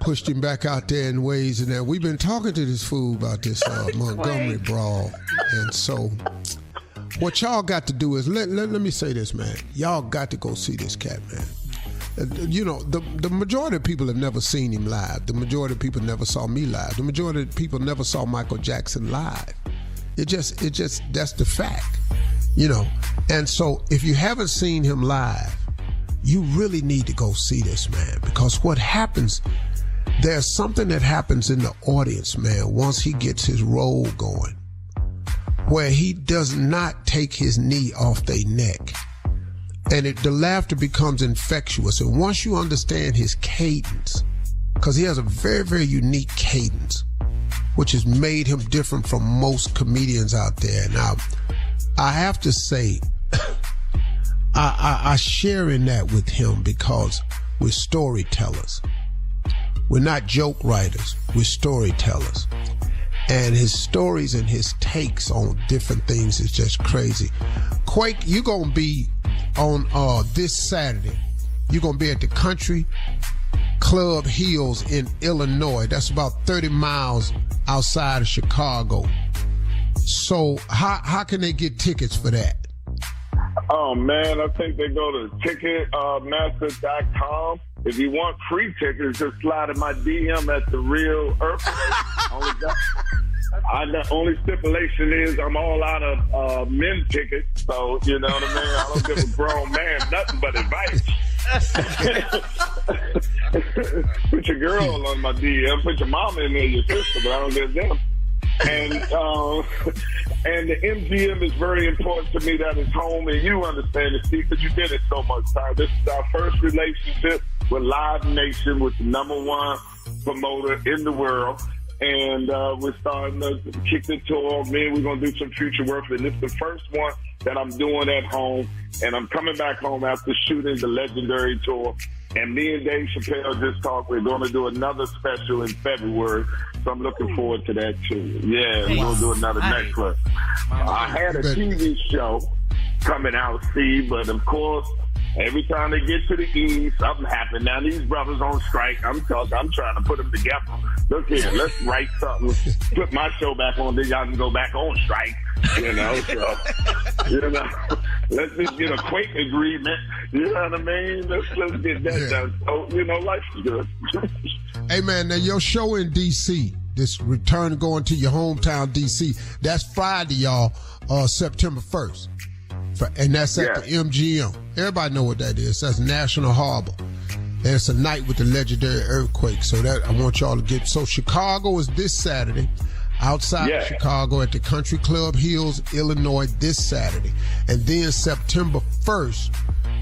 Pushed him back out there in ways, and that we've been talking to this fool about this Montgomery brawl. And so what y'all got to do is, let me say this, man. Y'all got to go see this cat, man. You know, the majority of people have never seen him live. The majority of people never saw me live. The majority of people never saw Michael Jackson live. It just that's the fact, you know. And so if you haven't seen him live, you really need to go see this, man, because what happens, there's something that happens in the audience, man, once he gets his role going, where he does not take his knee off their neck. And the laughter becomes infectious. And once you understand his cadence, because he has a very, very unique cadence, which has made him different from most comedians out there. Now, I have to say, I share in that with him because we're storytellers. We're not joke writers. We're storytellers. And his stories and his takes on different things is just crazy. Quake, you're going to be on this Saturday. You're going to be at the Country Club Hills in Illinois. That's about 30 miles outside of Chicago. So how can they get tickets for that? Oh, man, I think they go to Ticketmaster.com. If you want free tickets, just slide in my DM at The Real Earthquake. The only stipulation is I'm all out of men's tickets, so, you know what I mean? I don't give a grown man nothing but advice. Put your girl on my DM, put your mama in there, your sister, but I don't get them. And the MGM is very important to me. That is home, and you understand it, Steve, because you did it so much time. This is our first relationship with Live Nation, with the #1 promoter in the world. And we're starting to kick the tour. Man, we're going to do some future work. And this is the first one that I'm doing at home. And I'm coming back home after shooting the legendary tour. And me and Dave Chappelle just talked. We're going to do another special in February. So I'm looking forward to that, too. Yeah, we're going to do another next one. I had a TV show coming out, Steve, but of course, every time they get to the East, something happens. Now, these brothers on strike. I'm trying to put them together. Look here, let's write something. Put my show back on, then y'all can go back on strike. You know, so, you know, let's just get a Quake agreement. You know what I mean? Let's get that done. So, you know, life's good. Hey, man, now your show in D.C., this return going to your hometown, D.C., that's Friday, y'all, September 1st. And that's at the MGM. Everybody know what that is. That's National Harbor. And it's a night with the legendary Earthquake. So that I want y'all to get. So Chicago is this Saturday. Outside of Chicago at the Country Club Hills, Illinois, this Saturday. And then September 1st,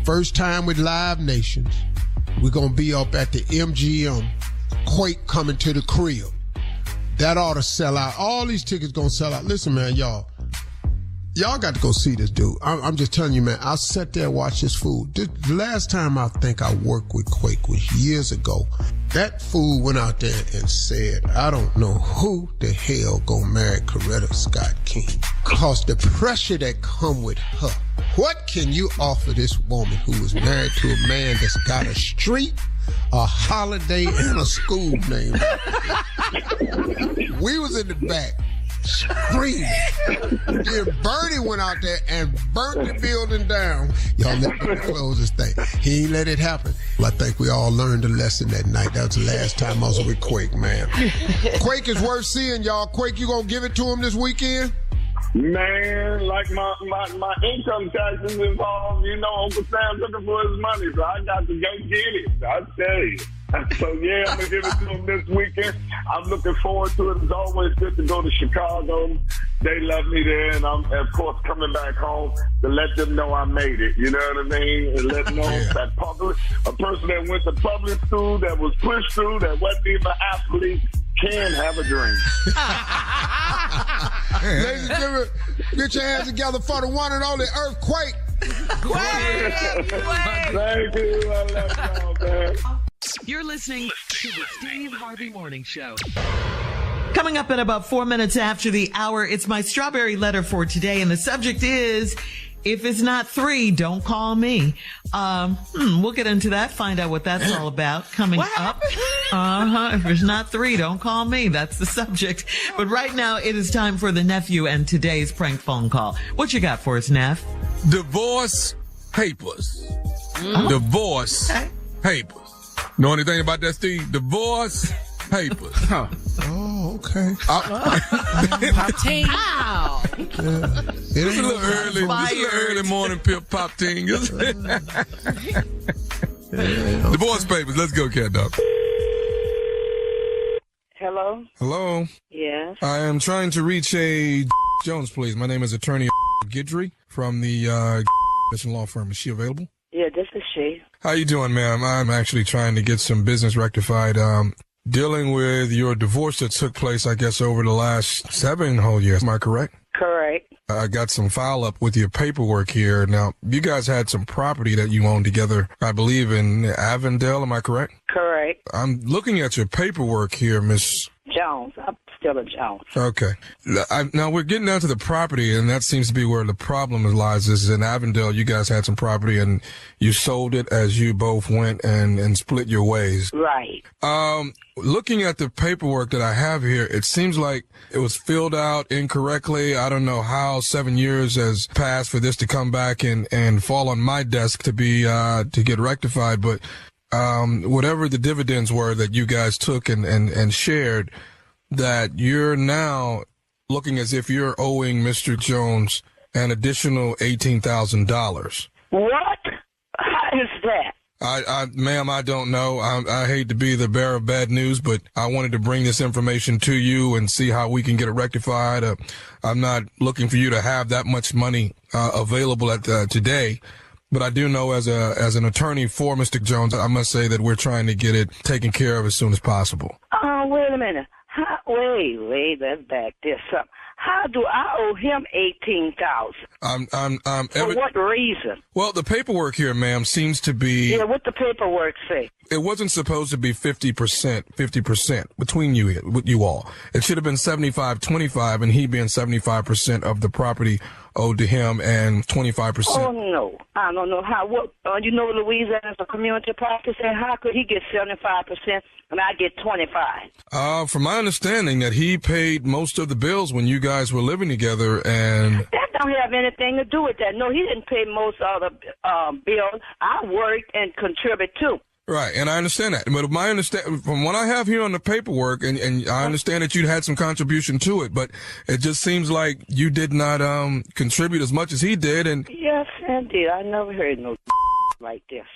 first time with Live Nations, we're going to be up at the MGM Quake coming to the crib. That ought to sell out. All these tickets gonna sell out. Listen, man, y'all got to go see this dude. I'm just telling you, man, I sat there and watched this fool. The last time I think I worked with Quake was years ago. That fool went out there and said, I don't know who the hell gonna marry Coretta Scott King. Cause the pressure that come with her. What can you offer this woman who is married to a man that's got a street, a holiday, and a school name? We was in the back. Screaming. Then Bernie went out there and burnt the building down. Y'all let me close this thing. He ain't let it happen. I think we all learned a lesson that night. That was the last time I was with Quake, man. Quake is worth seeing, y'all. Quake, you gonna give it to him this weekend? Man, like my income taxes involved, Uncle Sam's looking for his money, so I got to go get it. I tell you. So, yeah, I'm going to give it to him this weekend. I'm looking forward to it. It's always good to go to Chicago. They love me there, and I'm, of course, coming back home to let them know I made it. You know what I mean? And let them know that a person that went to public school, that was pushed through, that wasn't even an athlete, can have a dream. Ladies and gentlemen, get your hands together for the one and only Earthquake. Thank you. I love y'all, man. You're listening to the Steve Harvey Morning Show. Coming up in about 4 minutes after the hour, it's my strawberry letter for today, and the subject is, if it's not 3, don't call me. We'll get into that, find out what that's all about coming up. If it's not 3, don't call me. That's the subject. But right now, it is time for the nephew and today's prank phone call. What you got for us, Neff? Divorce papers. Divorce papers. Know anything about that, Steve? Divorce papers. Oh, okay. Ow. It's a little early. It's a little early morning pop ting. Divorce papers. Let's go, cat dog. Hello? Hello? Yes? I am trying to reach a Jones, please. My name is attorney Guidry from the law firm. Is she available? Yeah, this is she. How you doing, ma'am? I'm actually trying to get some business rectified. Dealing with your divorce that took place, I guess, over the last 7 whole years. Am I correct? Correct. I got some file up with your paperwork here. Now, you guys had some property that you owned together, I believe, in Avondale. Am I correct? Correct. I'm looking at your paperwork here, Miss Jones. I'm still a Jones. Okay. Now, we're getting down to the property, and that seems to be where the problem lies. This is in Avondale. You guys had some property, and you sold it as you both went and split your ways. Right. Looking at the paperwork that I have here, it seems like it was filled out incorrectly. I don't know how 7 years has passed for this to come back and fall on my desk to be to get rectified. But whatever the dividends were that you guys took and shared, that you're now looking as if you're owing Mr. Jones an additional $18,000. What? How is that? Ma'am, I don't know. I hate to be the bearer of bad news, but I wanted to bring this information to you and see how we can get it rectified. I'm not looking for you to have that much money available at today, but I do know as an attorney for Mr. Jones, I must say that we're trying to get it taken care of as soon as possible. Wait a minute. Wait, let's back this up. How do I owe him $18,000? For what reason? Well, the paperwork here, ma'am, seems to be... Yeah, what the paperwork say? It wasn't supposed to be 50% between you all. It should have been 75-25, and he being 75% of the property owed to him and 25%. Oh, no. I don't know how. Louisiana's a community practice, and how could he get 75% and I get 25? From my understanding, that he paid most of the bills when you guys were living together, and... That don't have anything to do with that. No, he didn't pay most of the bills. I worked and contributed too. Right, and I understand that. But from what I have here on the paperwork, and I understand that you had some contribution to it, but it just seems like you did not contribute as much as he did. And yes, indeed. I never heard no like this.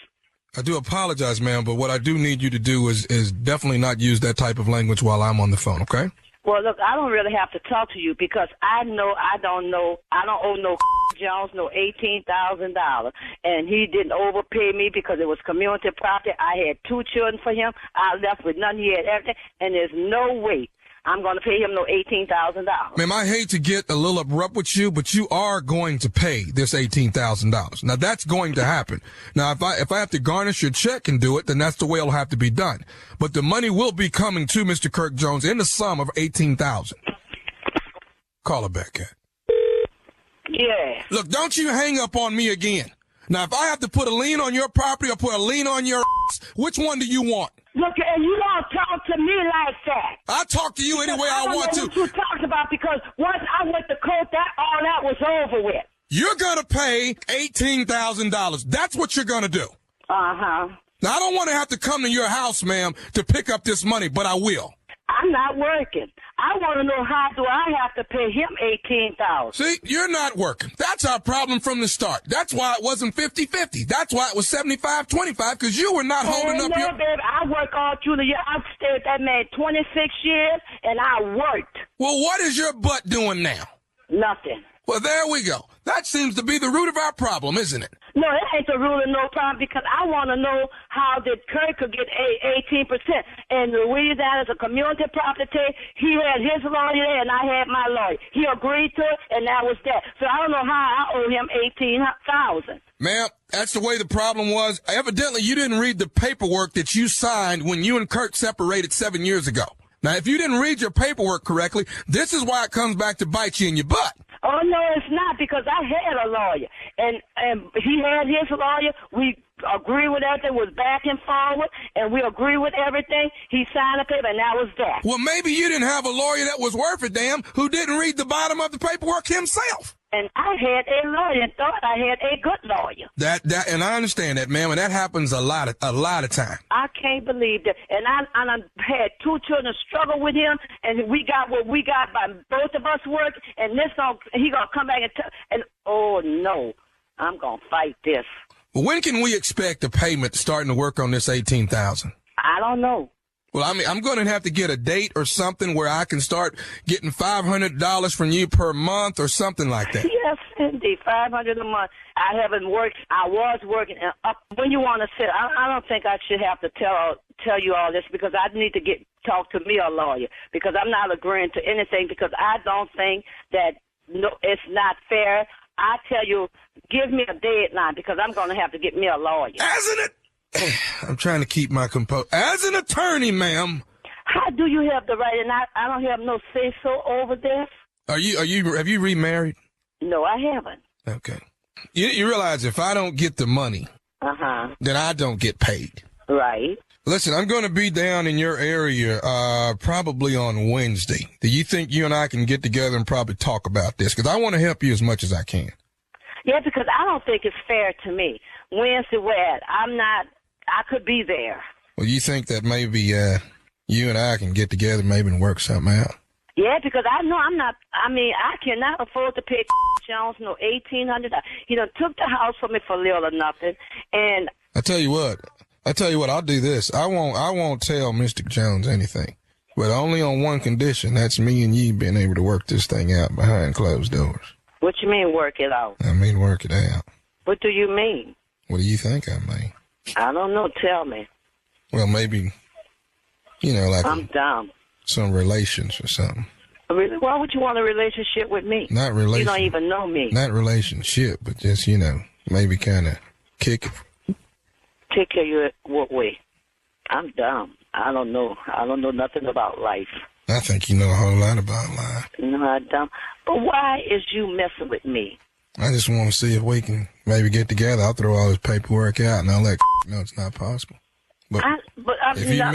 I do apologize, ma'am, but what I do need you to do is definitely not use that type of language while I'm on the phone, okay? Well, look, I don't really have to talk to you because I don't owe no Jones no $18,000, and he didn't overpay me because it was community property. I had 2 children for him. I left with nothing. He had everything, and there's no way I'm going to pay him no $18,000. Ma'am, I hate to get a little abrupt with you, but you are going to pay this $18,000. Now, that's going to happen. Now, if I have to garnish your check and do it, then that's the way it'll have to be done. But the money will be coming to Mr. Kirk Jones in the sum of $18,000. Call her back, Kat. Yeah. Look, don't you hang up on me again. Now, if I have to put a lien on your property or put a lien on your ass, which one do you want? Look, and you don't talk to me like that. I talk to you any way I want to. What you talked about, because once I went to court, all that was over with. You're going to pay $18,000. That's what you're going to do. Uh-huh. Now, I don't want to have to come to your house, ma'am, to pick up this money, but I will. I'm not working. I want to know, how do I have to pay him $18,000? See, you're not working. That's our problem from the start. That's why it wasn't 50-50. That's why it was 75-25, because you were not holding up your... baby, I work all through the year. I've stayed with that man 26 years, and I worked. Well, what is your butt doing now? Nothing. Well, there we go. That seems to be the root of our problem, isn't it? No, it ain't the root of no problem, because I want to know how did Kirk could get 18%. And Louisiana is a community property. He had his lawyer there, and I had my lawyer. He agreed to it, and that was that. So I don't know how I owe him $18,000. Ma'am, that's the way the problem was. Evidently, you didn't read the paperwork that you signed when you and Kirk separated 7 years ago. Now, if you didn't read your paperwork correctly, this is why it comes back to bite you in your butt. Oh, no, it's not, because I had a lawyer, and he had his lawyer. We agree with everything, was back and forward, and we agree with everything. He signed a paper, and that was that. Well, maybe you didn't have a lawyer that was worth a damn who didn't read the bottom of the paperwork himself. And I had a lawyer and thought I had a good lawyer. And I understand that, ma'am, and that happens a lot of time. I can't believe that. And I had 2 children struggle with him, and we got what we got by both of us work, and he gonna come back and oh no, I'm gonna fight this. Well, when can we expect the payment starting to work on this $18,000? I don't know. Well, I mean, I'm going to have to get a date or something where I can start getting $500 from you per month or something like that. Yes, indeed, $500 a month. I haven't worked. I was working. When you want to sit, I don't think I should have to tell you all this, because I need to talk to me a lawyer, because I'm not agreeing to anything, because I don't think that it's not fair. I tell you, give me a deadline, because I'm going to have to get me a lawyer. Hasn't it? I'm trying to keep my composure. As an attorney, ma'am. How do you have the right? And I don't have no say-so over this. Have you remarried? No, I haven't. Okay. You realize if I don't get the money, then I don't get paid. Right. Listen, I'm going to be down in your area probably on Wednesday. Do you think you and I can get together and probably talk about this? Because I want to help you as much as I can. Yeah, because I don't think it's fair to me. Wednesday, where? I could be there. Well, you think that maybe you and I can get together maybe and work something out? Yeah, because I know I cannot afford to pay Jones no $1,800. He done took the house from me for little or nothing. And I tell you what, I'll do this. I won't tell Mr. Jones anything, but only on one condition. That's me and you being able to work this thing out behind closed doors. What you mean, work it out? I mean, work it out. What do you mean? What do you think I mean? I don't know. Tell me. Well, maybe, like I'm dumb. Some relations or something. Really? Why would you want a relationship with me? Not relationship. You don't even know me. Not relationship, but just, maybe kind of kick it. Kick you what way? I'm dumb. I don't know. I don't know nothing about life. I think you know a whole lot about life. No, I don't. But why is you messing with me? I just want to see if we can maybe get together. I'll throw all this paperwork out, and I'll let know it's not possible. But I'm if not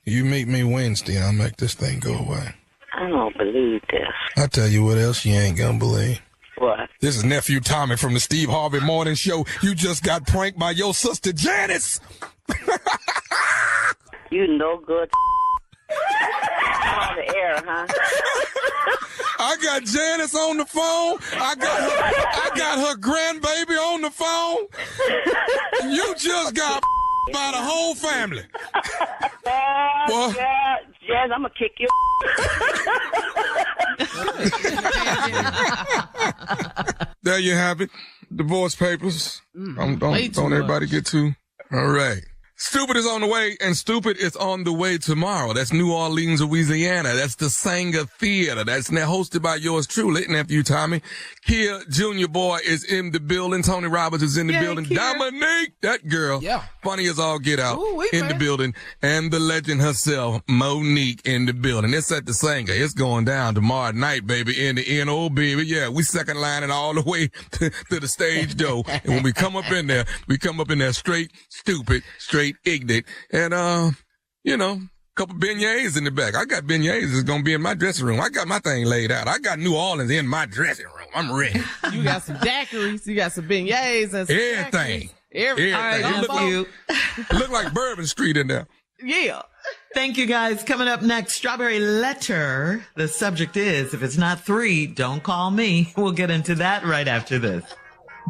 you meet me Wednesday, I'll make this thing go away. I don't believe this. I'll tell you what else you ain't gonna believe. What? This is Nephew Tommy from the Steve Harvey Morning Show. You just got pranked by your sister Janice. You no good. On the air, huh? I got Janice on the phone. I got her grandbaby on the phone. You just got by the whole family. Yeah, Jazz, I'm going to kick you. There you have it. Divorce papers. Don't everybody get too. All right. Stupid is on the way, and Stupid is on the way tomorrow. That's New Orleans, Louisiana. That's the Sanger Theater. That's hosted by yours truly, Nephew Tommy. Kia Junior Boy is in the building. Tony Roberts is in the building. Kia. Dominique, that girl, funny as all get out, in the building. And the legend herself, Monique, in the building. It's at the Sanger. It's going down tomorrow night, baby, in the NO, baby. Yeah, we second lining all the way to the stage door. And when we come up in there, straight stupid, straight ignorant, and a couple beignets in the back. I got beignets that's gonna be in my dressing room. I got my thing laid out. I got New Orleans in my dressing room. I'm ready. You got some daiquiris, you got some beignets, and some everything. Everything. All right, it look like Bourbon Street in there. Yeah. Thank you, guys. Coming up next, Strawberry Letter. The subject is, if it's not 3, don't call me. We'll get into that right after this.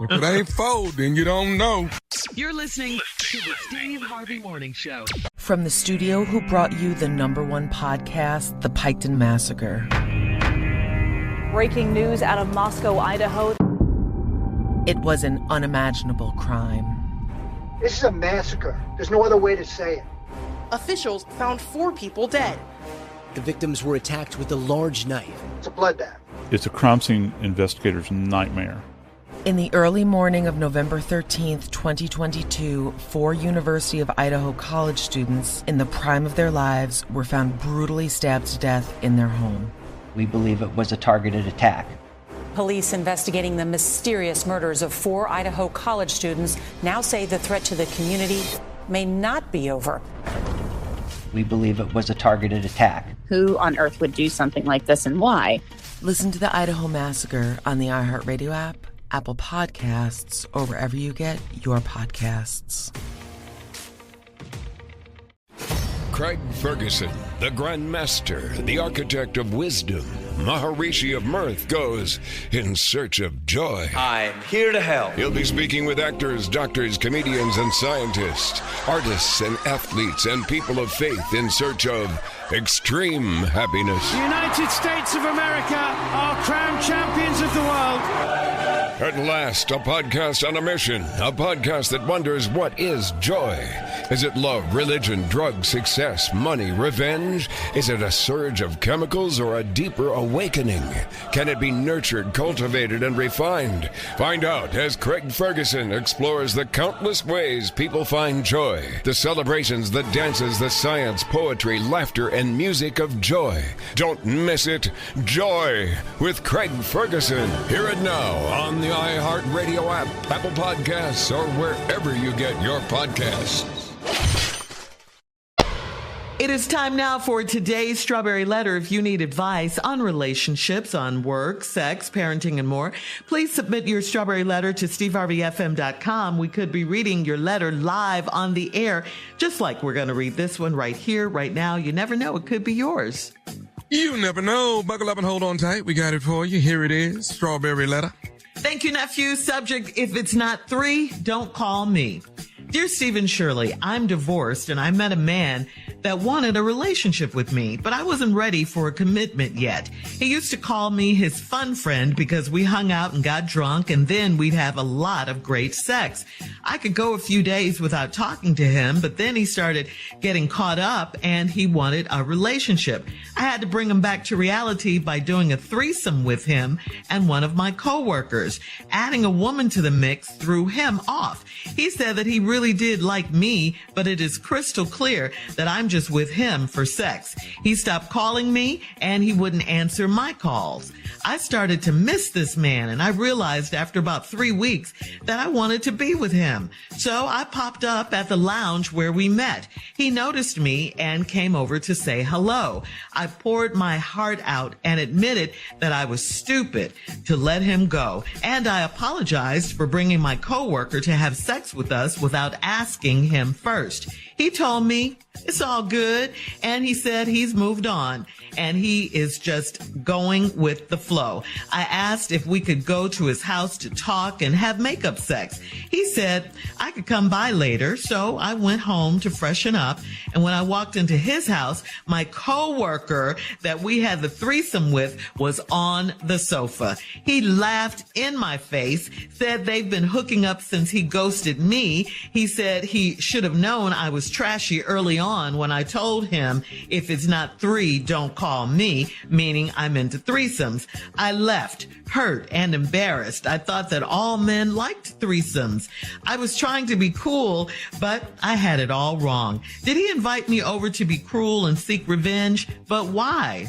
If it ain't 4, then you don't know. You're listening to the Steve Harvey Morning Show. From the studio who brought you the #1 podcast, The Piketon Massacre. Breaking news out of Moscow, Idaho. It was an unimaginable crime. This is a massacre. There's no other way to say it. Officials found 4 people dead. The victims were attacked with a large knife. It's a bloodbath. It's a crime scene investigator's nightmare. In the early morning of November 13th, 2022, 4 University of Idaho college students in the prime of their lives were found brutally stabbed to death in their home. We believe it was a targeted attack. Police investigating the mysterious murders of 4 Idaho college students now say the threat to the community may not be over. We believe it was a targeted attack. Who on earth would do something like this and why? Listen to the Idaho Massacre on the iHeartRadio app, Apple Podcasts, or wherever you get your podcasts. Craig Ferguson, the Grand Master, the architect of wisdom, Maharishi of mirth, goes in search of joy. I'm here to help. He'll be speaking with actors, doctors, comedians, and scientists, artists and athletes, and people of faith in search of extreme happiness. The United States of America are crowned champions of the world. At last, a podcast on a mission. A podcast that wonders, what is joy? Is it love, religion, drugs, success, money, revenge? Is it a surge of chemicals or a deeper awakening? Can it be nurtured, cultivated, and refined? Find out as Craig Ferguson explores the countless ways people find joy. The celebrations, the dances, the science, poetry, laughter, and music of joy. Don't miss it. Joy with Craig Ferguson. Hear it now on the iHeartRadio app, Apple Podcasts, or wherever you get your podcasts. It is time now for today's Strawberry Letter. If you need advice on relationships, on work, sex, parenting, and more, please submit your Strawberry Letter to steveharveyfm.com. We could be reading your letter live on the air, just like we're going to read this one right here, right now. You never know. It could be yours. You never know. Buckle up and hold on tight. We got it for you. Here it is. Strawberry Letter. Thank you, nephew. Subject, if it's not 3, don't call me. Dear Stephen Shirley, I'm divorced and I met a man that wanted a relationship with me, but I wasn't ready for a commitment yet. He used to call me his fun friend because we hung out and got drunk, and then we'd have a lot of great sex. I could go a few days without talking to him, but then he started getting caught up and he wanted a relationship. I had to bring him back to reality by doing a threesome with him and one of my coworkers. Adding a woman to the mix threw him off. He said that he really did like me, but it is crystal clear that I'm just with him for sex. He stopped calling me and he wouldn't answer my calls. I started to miss this man, and I realized after about 3 weeks that I wanted to be with him. So I popped up at the lounge where we met. He noticed me and came over to say hello. I poured my heart out and admitted that I was stupid to let him go, and I apologized for bringing my coworker to have sex with us without asking him first. He told me It's all good. And he said he's moved on and he is just going with the flow. I asked if we could go to his house to talk and have makeup sex. He said I could come by later. So I went home to freshen up. And when I walked into his house, my coworker that we had the threesome with was on the sofa. He laughed in my face, said they've been hooking up since he ghosted me. He said he should have known I was trashy early on when I told him, if it's not 3, don't call me, meaning I'm into threesomes. I left, hurt and embarrassed. I thought that all men liked threesomes. I was trying to be cool, but I had it all wrong. Did he invite me over to be cruel and seek revenge? But why?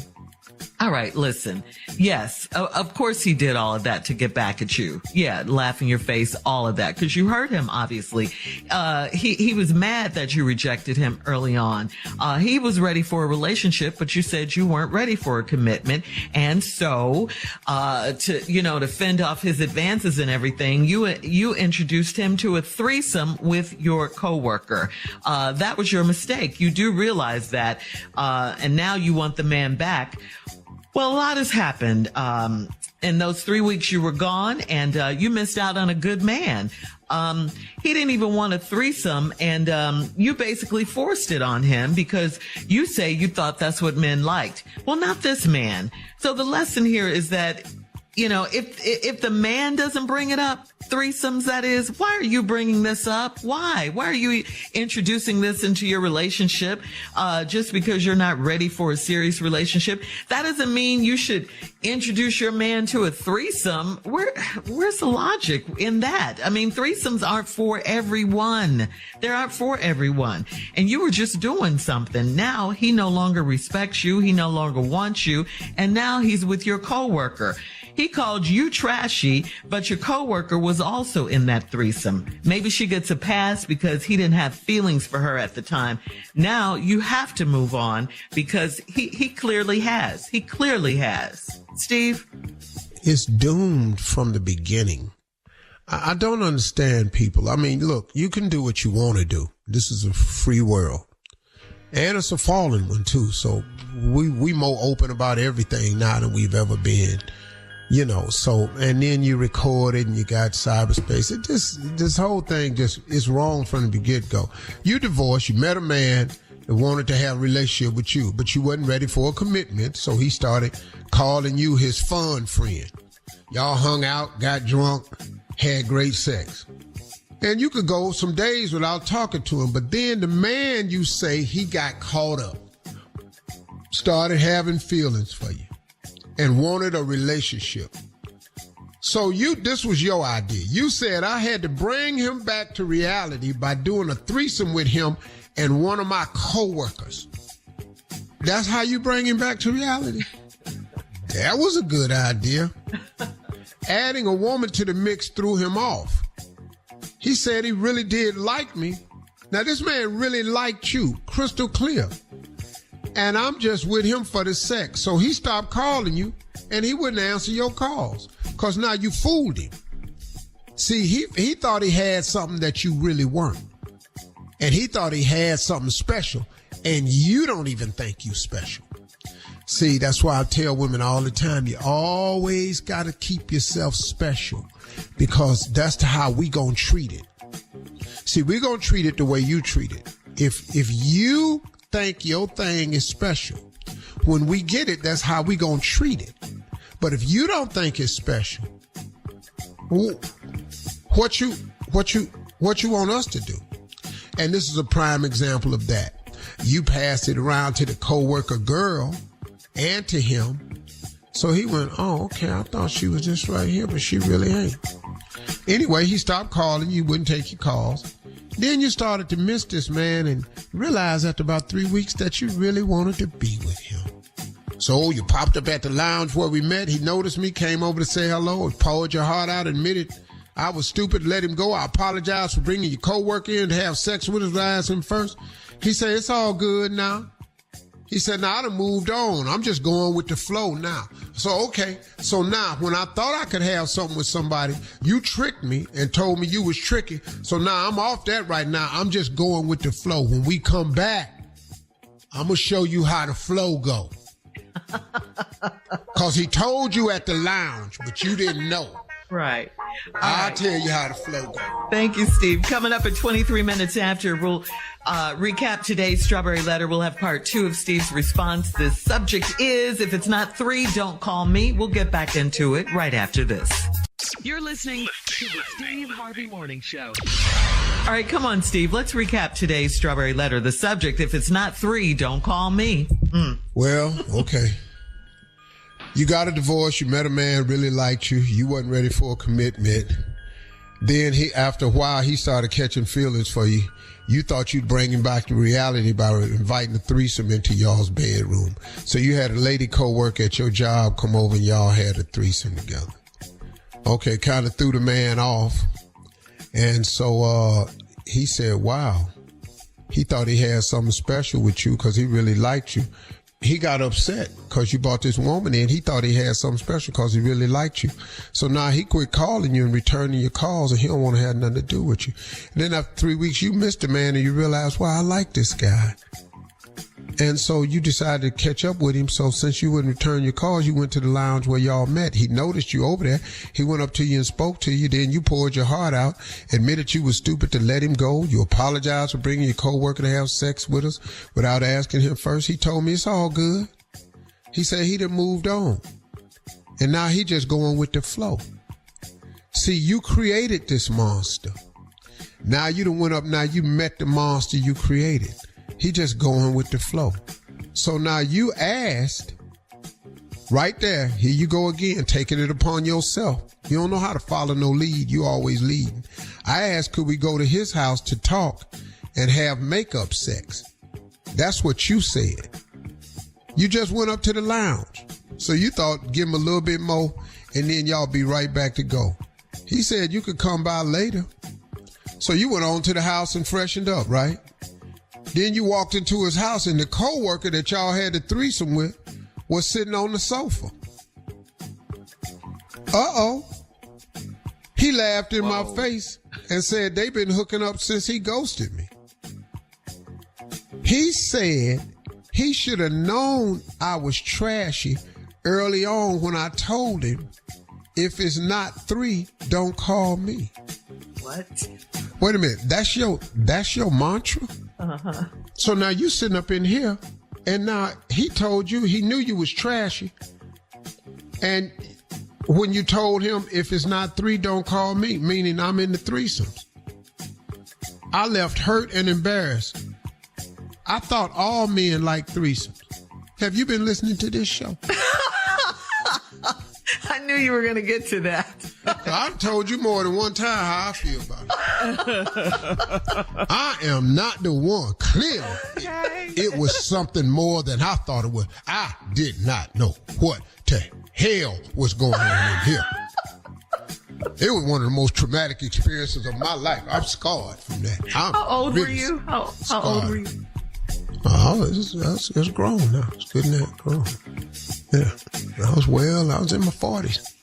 All right, listen. Yes, of course he did all of that to get back at you. Yeah, laugh in your face, all of that, because you hurt him, obviously. He was mad that you rejected him early on. He was ready for a relationship, but you said you weren't ready for a commitment. And so, to fend off his advances and everything, you introduced him to a threesome with your coworker. That was your mistake. You do realize that. And now you want the man back. Well, a lot has happened in those 3 weeks you were gone, and you missed out on a good man. He didn't even want a threesome, and you basically forced it on him because you say you thought that's what men liked. Well, not this man. So the lesson here is that, if the man doesn't bring it up, threesomes, that is, why are you bringing this up? Why? Why are you introducing this into your relationship just because you're not ready for a serious relationship? That doesn't mean you should introduce your man to a threesome. Where's the logic in that? I mean, threesomes aren't for everyone. They aren't for everyone. And you were just doing something. Now he no longer respects you. He no longer wants you. And now he's with your coworker. He called you trashy, but your coworker was also in that threesome. Maybe she gets a pass because he didn't have feelings for her at the time. Now you have to move on because he clearly has. He clearly has. Steve? It's doomed from the beginning. I don't understand people. I mean, look, you can do what you want to do. This is a free world. And it's a fallen one, too. So we more open about everything now than we've ever been. And then you record it and you got cyberspace. This whole thing is wrong from the get-go. You divorced, you met a man that wanted to have a relationship with you, but you wasn't ready for a commitment, so he started calling you his fun friend. Y'all hung out, got drunk, had great sex. And you could go some days without talking to him, but then the man, you say, he got caught up, started having feelings for you, and wanted a relationship. So this was your idea. You said I had to bring him back to reality by doing a threesome with him and one of my coworkers. That's how you bring him back to reality? That was a good idea. Adding a woman to the mix threw him off. He said he really did like me. Now this man really liked you, crystal clear. And I'm just with him for the sex. So he stopped calling you and he wouldn't answer your calls because now you fooled him. See, he thought he had something that you really weren't. And he thought he had something special and you don't even think you special. See, that's why I tell women all the time, you always got to keep yourself special because that's how we gonna treat it. See, we're gonna treat it the way you treat it. If you think your thing is special, when we get it, that's how we gonna treat it. But if you don't think it's special, what you want us to do? And this is a prime example of that. You passed it around to the coworker girl and to him. So he went, oh, okay, I thought she was just right here, but she really ain't. Anyway, he stopped calling you, wouldn't take your calls. Then you started to miss this man and realized after about 3 weeks that you really wanted to be with him. So you popped up at the lounge where we met. He noticed me, came over to say hello, poured your heart out, admitted I was stupid, let him go. I apologize for bringing your coworker in to have sex with us. I asked him first. He said, it's all good now. He said, I done moved on. I'm just going with the flow now. So, okay. So now, when I thought I could have something with somebody, you tricked me and told me you was tricky. So now I'm off that right now. I'm just going with the flow. When we come back, I'm going to show you how the flow go. Because he told you at the lounge, but you didn't know. Right. I'll tell you how the flow goes. Thank you, Steve. Coming up at 23 minutes after, we'll recap today's Strawberry Letter. We'll have part 2 of Steve's response. The subject is, if it's not 3, don't call me. We'll get back into it right after this. You're listening to the Steve Harvey Morning Show. All right, come on, Steve. Let's recap today's Strawberry Letter. The subject, if it's not 3, don't call me. Well, okay. You got a divorce. You met a man, really liked you. You wasn't ready for a commitment. Then after a while, he started catching feelings for you. You thought you'd bring him back to reality by inviting a threesome into y'all's bedroom. So you had a lady co-worker at your job come over and y'all had a threesome together. Okay, kind of threw the man off. And so he said, wow, he thought he had something special with you because he really liked you. He got upset because you brought this woman in. He thought he had something special because he really liked you. So now he quit calling you and returning your calls, and he don't want to have nothing to do with you. And then after 3 weeks, you missed the man and you realized, wow, I like this guy. And so you decided to catch up with him. So since you wouldn't return your calls, you went to the lounge where y'all met. He noticed you over there. He went up to you and spoke to you. Then you poured your heart out, admitted you were stupid to let him go. You apologized for bringing your coworker to have sex with us without asking him first. He told me it's all good. He said he done moved on. And now he just going with the flow. See, you created this monster. Now you done went up, now you met the monster you created. He just going with the flow. So now you asked, right there, here you go again, taking it upon yourself. You don't know how to follow no lead. You always leading. I asked, could we go to his house to talk and have makeup sex? That's what you said. You just went up to the lounge. So you thought, give him a little bit more, and then y'all be right back to go. He said you could come by later. So you went on to the house and freshened up, right? Then you walked into his house and the coworker that y'all had the threesome with was sitting on the sofa. Uh-oh. He laughed in my face and said they've been hooking up since he ghosted me. He said he should have known I was trashy early on when I told him, if it's not 3, don't call me. What? Wait a minute. That's your mantra? Uh-huh. So now you sitting up in here, and now he told you, he knew you was trashy. And when you told him, if it's not 3, don't call me, meaning I'm in the threesomes. I left hurt and embarrassed. I thought all men like threesomes. Have you been listening to this show? I knew you were going to get to that. I told you more than one time how I feel about it. I am not the one. Clearly, it was something more than I thought it was. I did not know what the hell was going on in here. It was one of the most traumatic experiences of my life. I'm scarred from that. How old were you? How old were you? Oh, it's grown now. It's good now, grown. Yeah. I was in my 40s.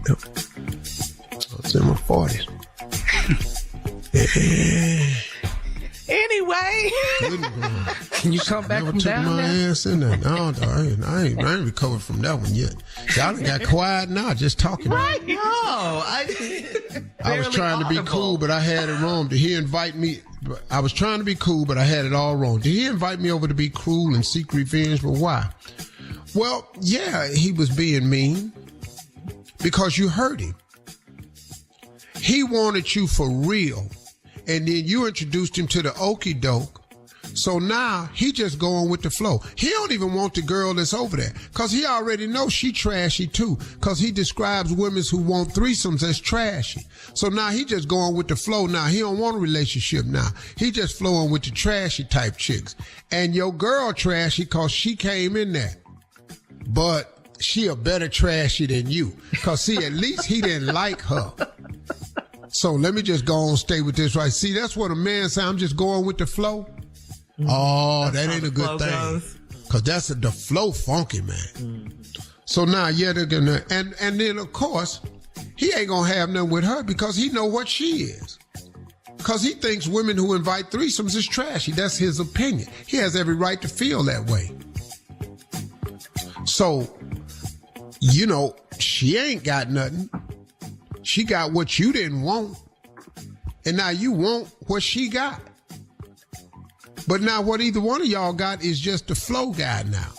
Yep. I was in my 40s. Yeah. Anyway. Can you come back from down my there? ass in there. No, I ain't recovered from that one yet. Y'all done got quiet now, just talking. Right. No, I was trying to be cool, but I had it wrong. Did he invite me? I was trying to be cool, but I had it all wrong. Did he invite me over to be cruel and seek revenge? But why? Well, yeah, he was being mean because you hurt him. He wanted you for real. And then you introduced him to the okie doke. So now he just going with the flow. He don't even want the girl that's over there because he already knows she trashy too because he describes women who want threesomes as trashy. So now he just going with the flow now. He don't want a relationship now. He just flowing with the trashy type chicks. And your girl trashy because she came in there. But she a better trashy than you because see, at least he didn't like her. So let me just go on and stay with this right. See, that's what a man says. I'm just going with the flow. Mm-hmm. Oh, that ain't a good thing. Because that's the flow funky, man. Mm-hmm. So now, yeah, they're going to, and then, of course, he ain't going to have nothing with her because he know what she is. because he thinks women who invite threesomes is trashy. That's his opinion. He has every right to feel that way. So, she ain't got nothing. She got what you didn't want. And now you want what she got. But now what either one of y'all got is just the flow guy now.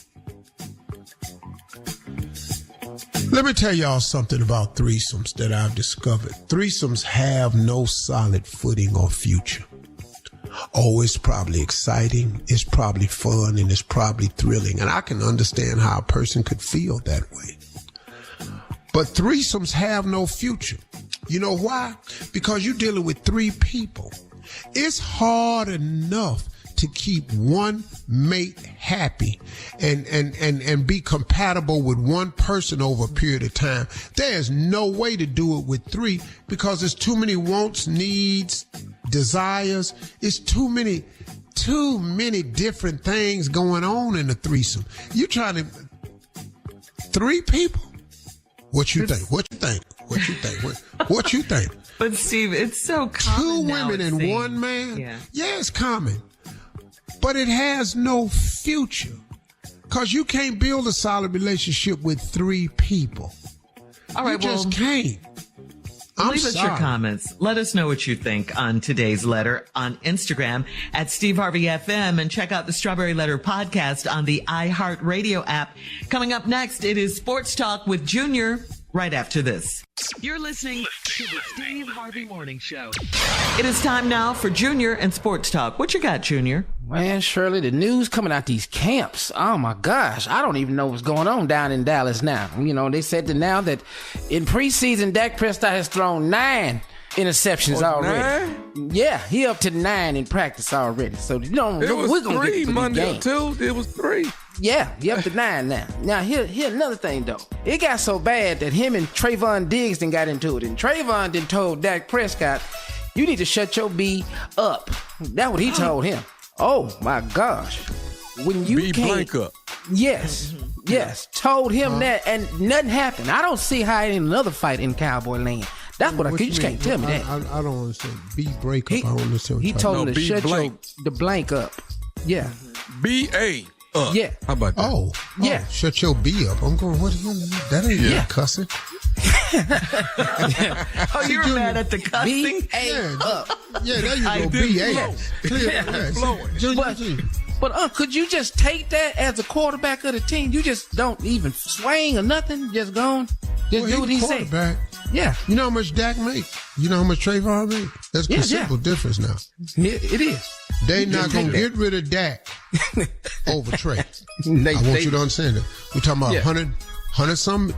Let me tell y'all something about threesomes that I've discovered. Threesomes have no solid footing or future. Oh, it's probably exciting, it's probably fun, and it's probably thrilling. And I can understand how a person could feel that way. But threesomes have no future. You know why? Because you're dealing with three people. It's hard enough to keep one mate happy and be compatible with one person over a period of time. There's no way to do it with three because there's too many wants, needs, desires. It's too many different things going on in a threesome. You trying to three people? What you think? What you think? But Steve, it's so common. Two women and one man? Yeah, it's common. But it has no future because you can't build a solid relationship with three people. All right, you just can't. Leave us your comments. Let us know what you think on today's letter on Instagram at Steve Harvey FM, and check out the Strawberry Letter podcast on the iHeartRadio app. Coming up next, it is Sports Talk with Junior right after this. You're listening to the Steve Harvey Morning Show. It is time now for Junior and Sports Talk. What you got, Junior? Man, Shirley, the news coming out these camps. Oh, my gosh. I don't even know what's going on down in Dallas now. They said that now that in preseason, Dak Prescott has thrown 9 interceptions already. 9? Yeah, he up to 9 in practice already. So, we're going to get to Monday or Tuesday. It was 3. Yeah, he up to 9 now. Now, here another thing, though. It got so bad that him and Trayvon Diggs got into it. And Trayvon then told Dak Prescott, you need to shut your B up. That's what he told him. Oh, my gosh. When you B blank up. Yes. Told him that, and nothing happened. I don't see how in another fight in Cowboy land. That's what you just can't tell me that. I don't understand. B break up. I don't understand. He told him to shut the blank up. Yeah. B-A. Yeah. How about that? Oh, yeah. Shut your B up. I'm going, what the hell is that? That ain't cussing. Oh, you're mad at the cussing? B-A up. Yeah, there you go. B-A. Clear. But could you just take that as a quarterback of the team? You just don't even swing or nothing? Just go on? Just do what he said? Yeah. You know how much Dak make? You know how much Trayvon make? That's a considerable difference now. Yeah, it is. They not going to get rid of Dak over Trey. I want you to understand that. We're talking about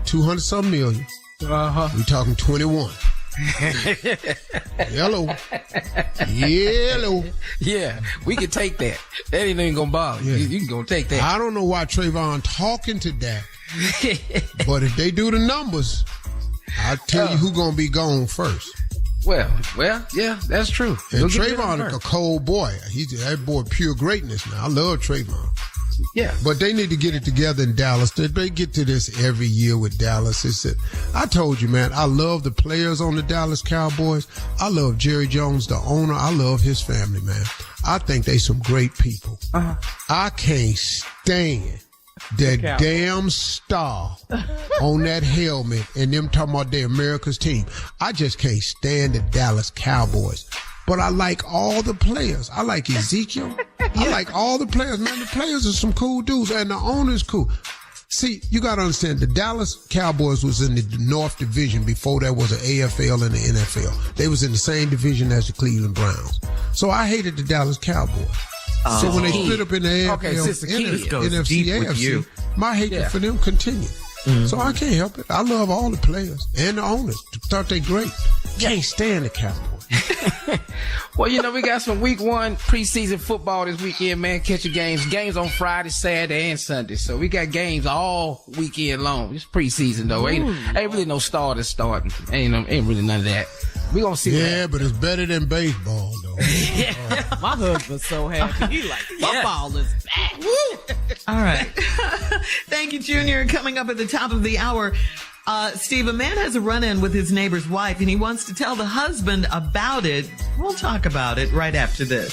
200 million. We're talking 21. Yellow. Yeah, we can take that. That ain't even gonna bother you. You can go take that. I don't know why Trayvon talking to Dak, but if they do the numbers, I'll tell you who gonna be gone first. Well, yeah, that's true. And Trayvon a cold boy. That boy pure greatness now. I love Trayvon. Yeah. But they need to get it together in Dallas. They get to this every year with Dallas. I told you, man, I love the players on the Dallas Cowboys. I love Jerry Jones, the owner. I love his family, man. I think they some great people. I can't stand that damn star on that helmet and them talking about their America's team. I just can't stand the Dallas Cowboys. But I like all the players. I like Ezekiel. I like all the players. Man, the players are some cool dudes, and the owner's cool. See, you got to understand, the Dallas Cowboys was in the North Division before there was an AFL and the NFL. They was in the same division as the Cleveland Browns. So I hated the Dallas Cowboys. So when they split up in the AFL, NFC, AFC, my hatred for them continued. So I can't help it. I love all the players and the owners. Thought they great. Can't stand the Cowboys. Well, we got some week 1 preseason football this weekend, man. Catch your games on Friday, Saturday, and Sunday. So we got games all weekend long. It's preseason though. Ain't really no starters starting. Ain't really none of that. We gonna see. Yeah, but it's better than baseball though. My husband's so happy. He like football is back. All right. Thank you, Junior. Coming up at the top of the hour, Steve, a man has a run-in with his neighbor's wife, and he wants to tell the husband about it. We'll talk about it right after this.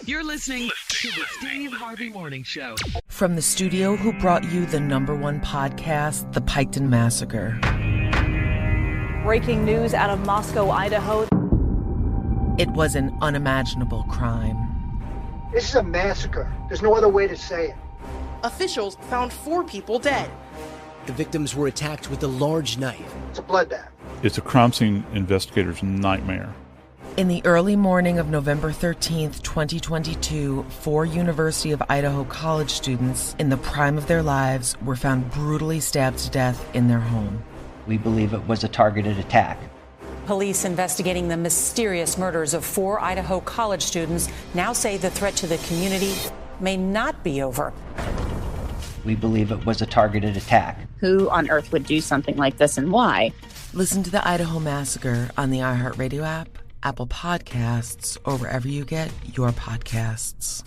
You're listening to the Steve Harvey Morning Show. From the studio who brought you the #1 podcast, The Piketon Massacre. Breaking news out of Moscow, Idaho. It was an unimaginable crime. This is a massacre. There's no other way to say it. Officials found 4 people dead. The victims were attacked with a large knife. It's a bloodbath. It's a crime scene investigator's nightmare. In the early morning of November 13th, 2022, 4 University of Idaho college students in the prime of their lives were found brutally stabbed to death in their home. We believe it was a targeted attack. Police investigating the mysterious murders of 4 Idaho college students now say the threat to the community may not be over. We believe it was a targeted attack. Who on earth would do something like this and why? Listen to the Idaho Massacre on the iHeartRadio app, Apple Podcasts, or wherever you get your podcasts.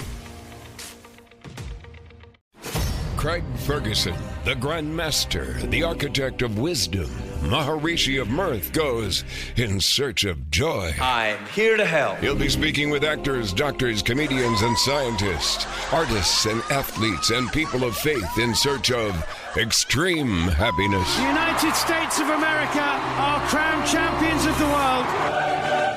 Craig Ferguson, the Grand Master, the architect of wisdom, Maharishi of mirth, goes in search of joy. I'm here to help. He'll be speaking with actors, doctors, comedians, and scientists, artists and athletes, and people of faith in search of extreme happiness. The United States of America are crowned champions of the world.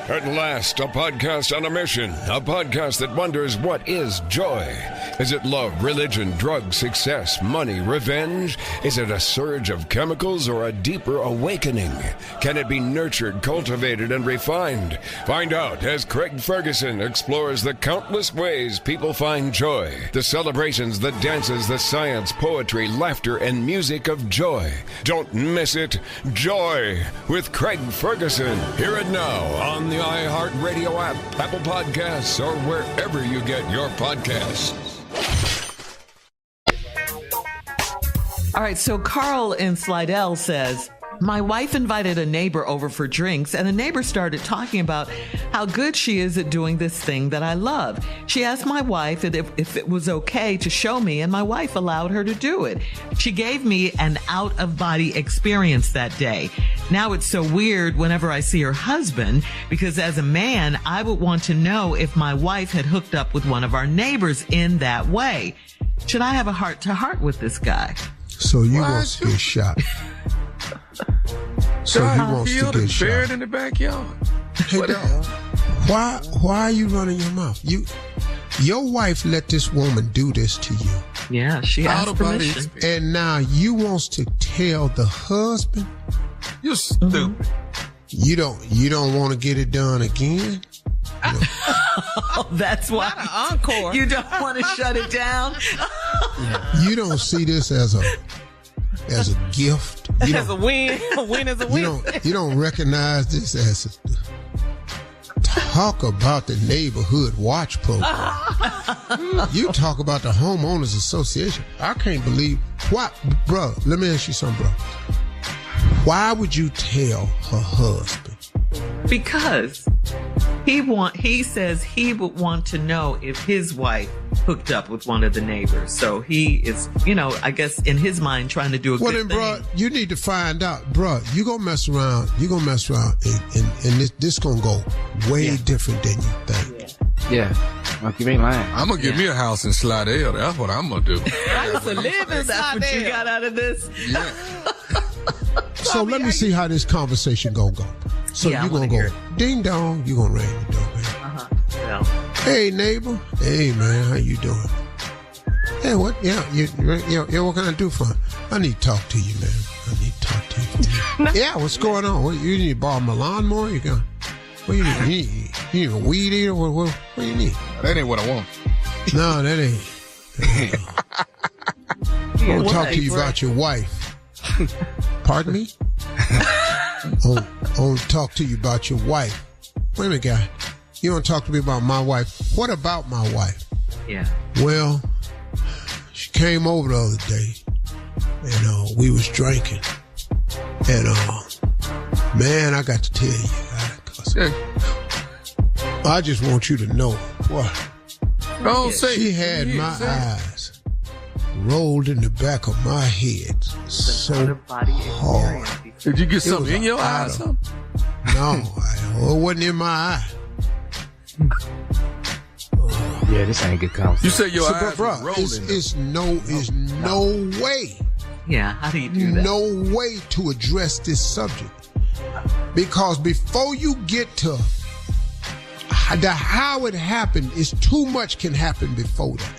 At last, a podcast on a mission. A podcast that wonders, what is joy? Is it love, religion, drugs, success, money, revenge? Is it a surge of chemicals or a deeper awakening? Can it be nurtured, cultivated, and refined? Find out as Craig Ferguson explores the countless ways people find joy. The celebrations, the dances, the science, poetry, laughter, and music of joy. Don't miss it. Joy with Craig Ferguson. Hear it now on the iHeartRadio app, Apple Podcasts, or wherever you get your podcasts. All right, so Carl in Slidell says, my wife invited a neighbor over for drinks, and the neighbor started talking about how good she is at doing this thing that I love. She asked my wife if it was okay to show me, and my wife allowed her to do it. She gave me an out-of-body experience that day. Now it's so weird whenever I see her husband, because as a man, I would want to know if my wife had hooked up with one of our neighbors in that way. Should I have a heart-to-heart with this guy? So you want to get shot. So he wants to get shot. Buried in the backyard. Hey, dog, why are you running your mouth? Your wife let this woman do this to you. Yeah, she asked permission. And now you wants to tell the husband? You're stupid. You don't want to get it done again? Oh, that's why. Encore. You don't want to shut it down? You don't see this as a gift. As a win. A win is a win. You don't recognize this as talk about the neighborhood watch program. You talk about the homeowners association. I can't believe what, bro. Let me ask you something, bro. Why would you tell her husband? Because he says he would want to know if his wife hooked up with one of the neighbors. So he is, I guess in his mind trying to do a good thing. Well then, bro, you need to find out. Bro, you gonna mess around. And this gonna go way different than you think. Yeah. Well, you ain't lying. I'm gonna give me a house in Slidell. That's what I'm gonna do. I used to live in That's what you got out of this? Yeah. So let me see how this conversation gonna go. So you gonna go ding dong, you gonna ring the doorbell. Yeah. Hey neighbor. Hey man, how you doing? Hey, what? Yeah, what can I do for you? I need to talk to you, man. I need to talk to you. Yeah, what's going on? What, you need to borrow my lawnmower? What you need? You need a weed eater? What do you need? That ain't what I want. No, that ain't. I want to talk to you about your wife. Pardon me? I want to talk to you about your wife. Wait a minute, guy. You want to talk to me about my wife? What about my wife? Yeah. Well, she came over the other day, and we was drinking. And, man, I got to tell you, I just want you to know what. Don't say she had my eyes rolled in the back of my head so hard. Did you get something in your eye or something? No, it wasn't in my eye. Yeah, this ain't good conversation. You said your eyes bro, rolling. It's no way. Yeah, how do you do that? No way to address this subject. Because before you get to how it happened, is too much can happen before that.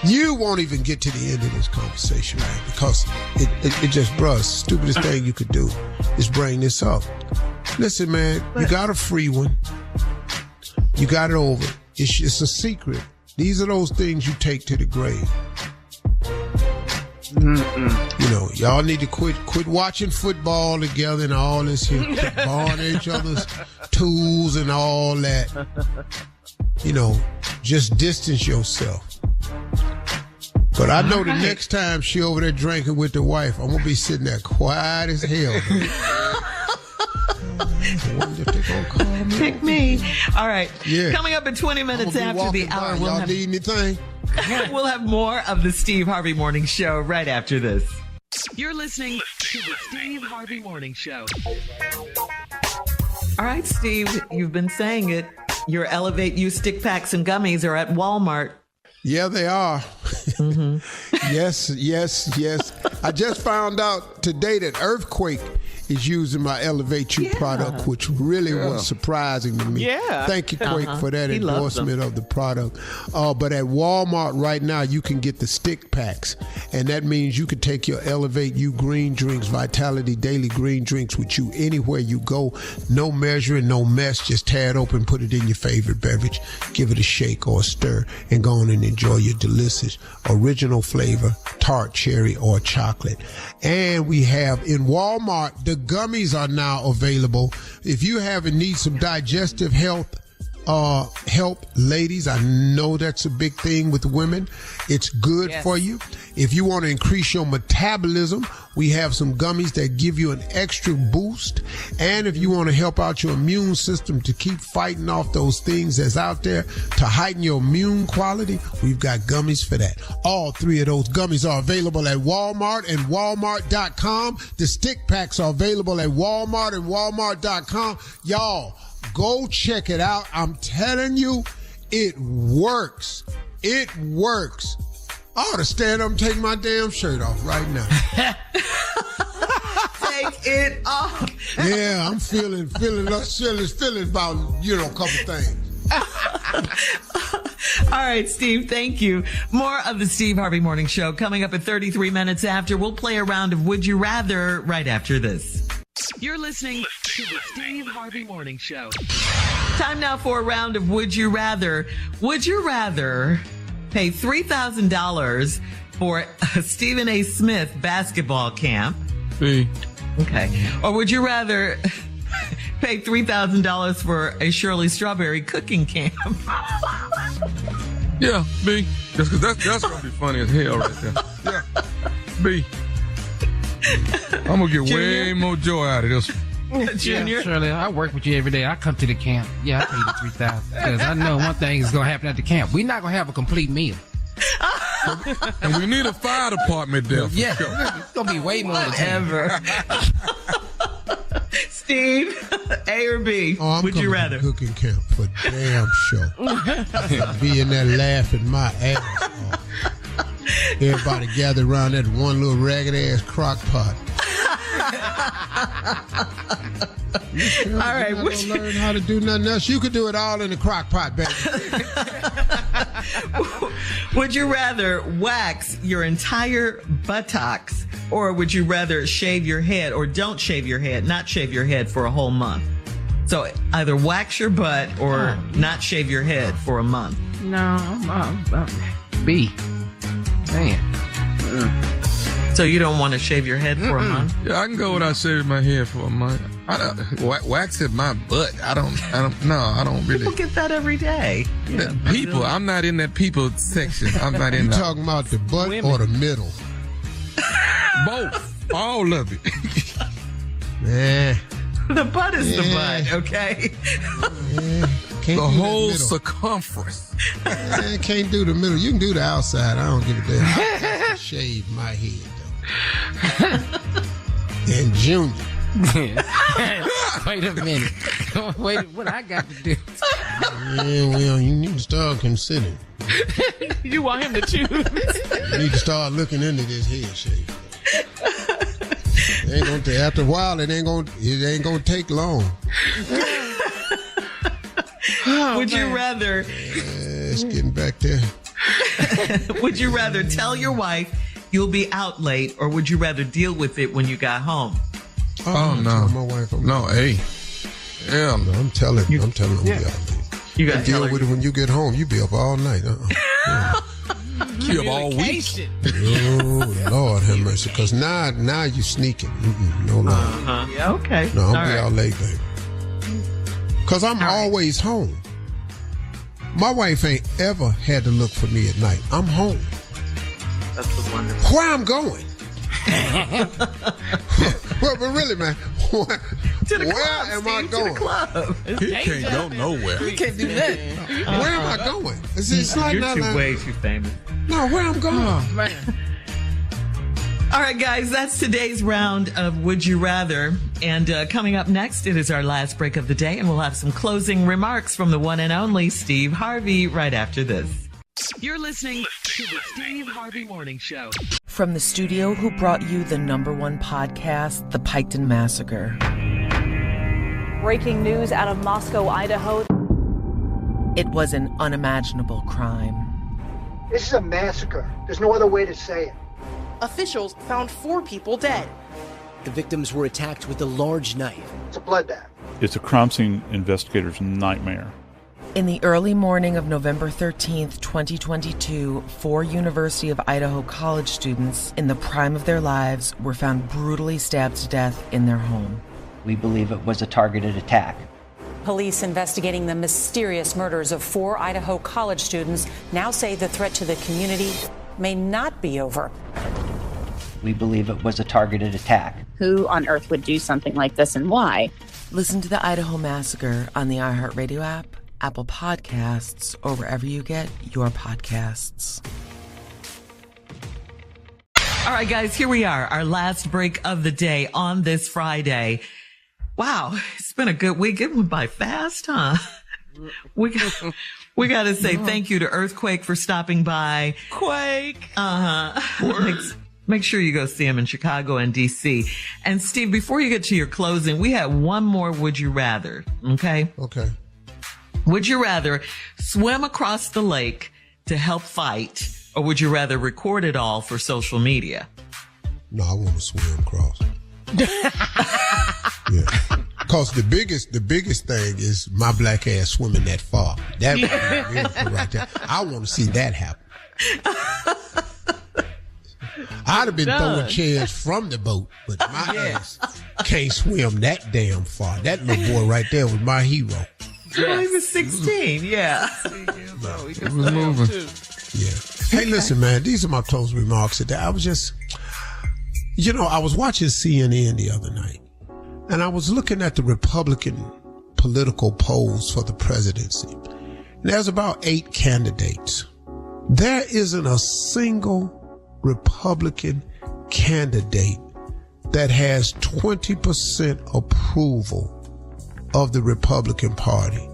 You won't even get to the end of this conversation, man, because it just, bruh, stupidest thing you could do is bring this up. Listen, man, you got a free one. You got it over. It's a secret. These are those things you take to the grave. You know, y'all need to quit watching football together and all this here, borrowing each other's tools and all that. You know, just distance yourself. But I know the next time she over there drinking with the wife, I'm gonna be sitting there quiet as hell. I wonder if they gonna call me. Pick me. All right. Yeah. Coming up in 20 minutes after the hour, y'all need anything? We'll have more of the Steve Harvey Morning Show right after this. You're listening to the Steve Harvey Morning Show. All right, Steve, you've been saying it. Your Elevate You stick packs and gummies are at Walmart. Yeah, they are. Mm-hmm. Yes. I just found out today that Earthquake is using my Elevate You product, which really was surprising to me. Yeah. Thank you, Quake, for that endorsement of the product. But at Walmart right now, you can get the stick packs. And that means you can take your Elevate You green drinks, Vitality Daily green drinks with you anywhere you go. No measuring, no mess. Just tear it open, put it in your favorite beverage, give it a shake or a stir, and go on and enjoy your delicious original flavor, tart, cherry, or chocolate. And we have in Walmart, the gummies are now available. If you need some digestive help, ladies, I know that's a big thing with women. It's good for you. If you want to increase your metabolism, we have some gummies that give you an extra boost. And if you want to help out your immune system to keep fighting off those things that's out there to heighten your immune quality, we've got gummies for that. All three of those gummies are available at Walmart and Walmart.com. The stick packs are available at Walmart and Walmart.com. Y'all, go check it out. I'm telling you, it works. It works. I ought to stand up and take my damn shirt off right now. Take it off. Yeah, I'm feeling about, a couple things. All right, Steve, thank you. More of the Steve Harvey Morning Show coming up at 33 minutes after. We'll play a round of Would You Rather right after this. You're listening to the Steve Harvey Morning Show. Time now for a round of Would You Rather. Would you rather pay $3,000 for a Stephen A. Smith basketball camp? B. Okay. Or would you rather pay $3,000 for a Shirley Strawberry cooking camp? Yeah, B. That's going to be funny as hell right there. Yeah, B. I'm going to get way more joy out of this one. Junior? Yeah, Shirley, I work with you every day. I come to the camp. Yeah, I pay you $3,000 because I know one thing is going to happen at the camp. We're not going to have a complete meal. And we need a fire department there. Yeah, it's going to be way more than ever. Steve, A or B? Oh, would you rather? Cooking camp for damn sure. Be in there laughing my ass off. Everybody gathered around that one little ragged ass crock pot. All right, would you learn how to do nothing else? You could do it all in the crock pot, baby. Would you rather wax your entire buttocks, or would you rather shave your head, or don't shave your head, not shave your head for a whole month? So either wax your butt or not shave your head for a month. No, B. Man. So you don't want to shave your head for a month? Yeah, I can go without shaving my head for a month. Waxing my butt. I don't really. People get that every day. People, I'm not in that people section. I'm not in that. You talking about the butt or the middle? Both. All of it. Man. The butt is the butt, okay? The whole circumference. I can't do the middle. You can do the outside. I don't give a damn. I just shave my head, though. And Junior. Wait a minute. Wait, what I got to do? Yeah, well, you need to start considering. You want him to choose? You need to start looking into this head shave. After a while, it ain't gonna take long. Would you rather? It's getting back there. Would you rather tell your wife you'll be out late, or would you rather deal with it when you got home? Oh no, my wife. Hey, yeah, no, I'm telling her. I'll be out late. You gotta deal with it when you get home. You be up all night. You up all week. Oh Lord have mercy, because now you sneaking. No Lord. Yeah, okay. No, I'll be out late, baby. Because I'm always home. My wife ain't ever had to look for me at night. I'm home. That's the wonderful. Where I'm going. Well, but really, man, where am I going? To the club. He can't go nowhere. He can't do that. Where am I going? It's like You're way too famous. No, where I'm going. Oh, man. All right, guys, that's today's round of Would You Rather. And coming up next, it is our last break of the day, and we'll have some closing remarks from the one and only Steve Harvey right after this. You're listening to the Steve Harvey Morning Show. From the studio who brought you the #1 podcast, The Piketon Massacre. Breaking news out of Moscow, Idaho. It was an unimaginable crime. This is a massacre. There's no other way to say it. Officials found 4 people dead. The victims were attacked with a large knife. It's a bloodbath. It's a crime scene investigator's nightmare. In the early morning of November 13th, 2022, 4 University of Idaho college students in the prime of their lives were found brutally stabbed to death in their home. We believe it was a targeted attack. Police investigating the mysterious murders of 4 Idaho college students now say the threat to the community may not be over. We believe it was a targeted attack. Who on earth would do something like this and why? Listen to the Idaho Massacre on the iHeartRadio app, Apple Podcasts, or wherever you get your podcasts. All right, guys, here we are, our last break of the day on this Friday. Wow, it's been a good week. It went by fast, huh? We got to say thank you to Earthquake for stopping by. Quake. Make sure you go see him in Chicago and D.C. And Steve, before you get to your closing, we had one more Would You Rather, okay? Okay. Would you rather swim across the lake to help fight, or would you rather record it all for social media? No, I want to swim across. Yeah. Because the biggest thing is my black ass swimming that far. That would be a miracle right there. I want to see that happen. I'd have been throwing chairs from the boat, but my ass can't swim that damn far. That little boy right there was my hero. Well, he was 16, yeah. He was moving. Yeah. Hey, listen, man, these are my closing remarks today. I was just, I was watching CNN the other night, and I was looking at the Republican political polls for the presidency. And there's about 8 candidates. There isn't a single Republican candidate that has 20% approval of the Republican Party.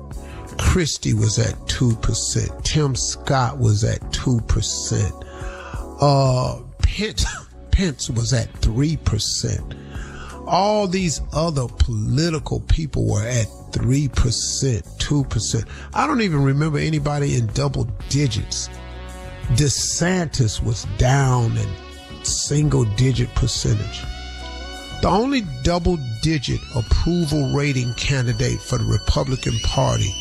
Christie was at 2%. Tim Scott was at 2%. Pence was at 3%. All these other political people were at 3%, 2%. I don't even remember anybody in double digits. DeSantis was down in single-digit percentage. The only double-digit approval rating candidate for the Republican Party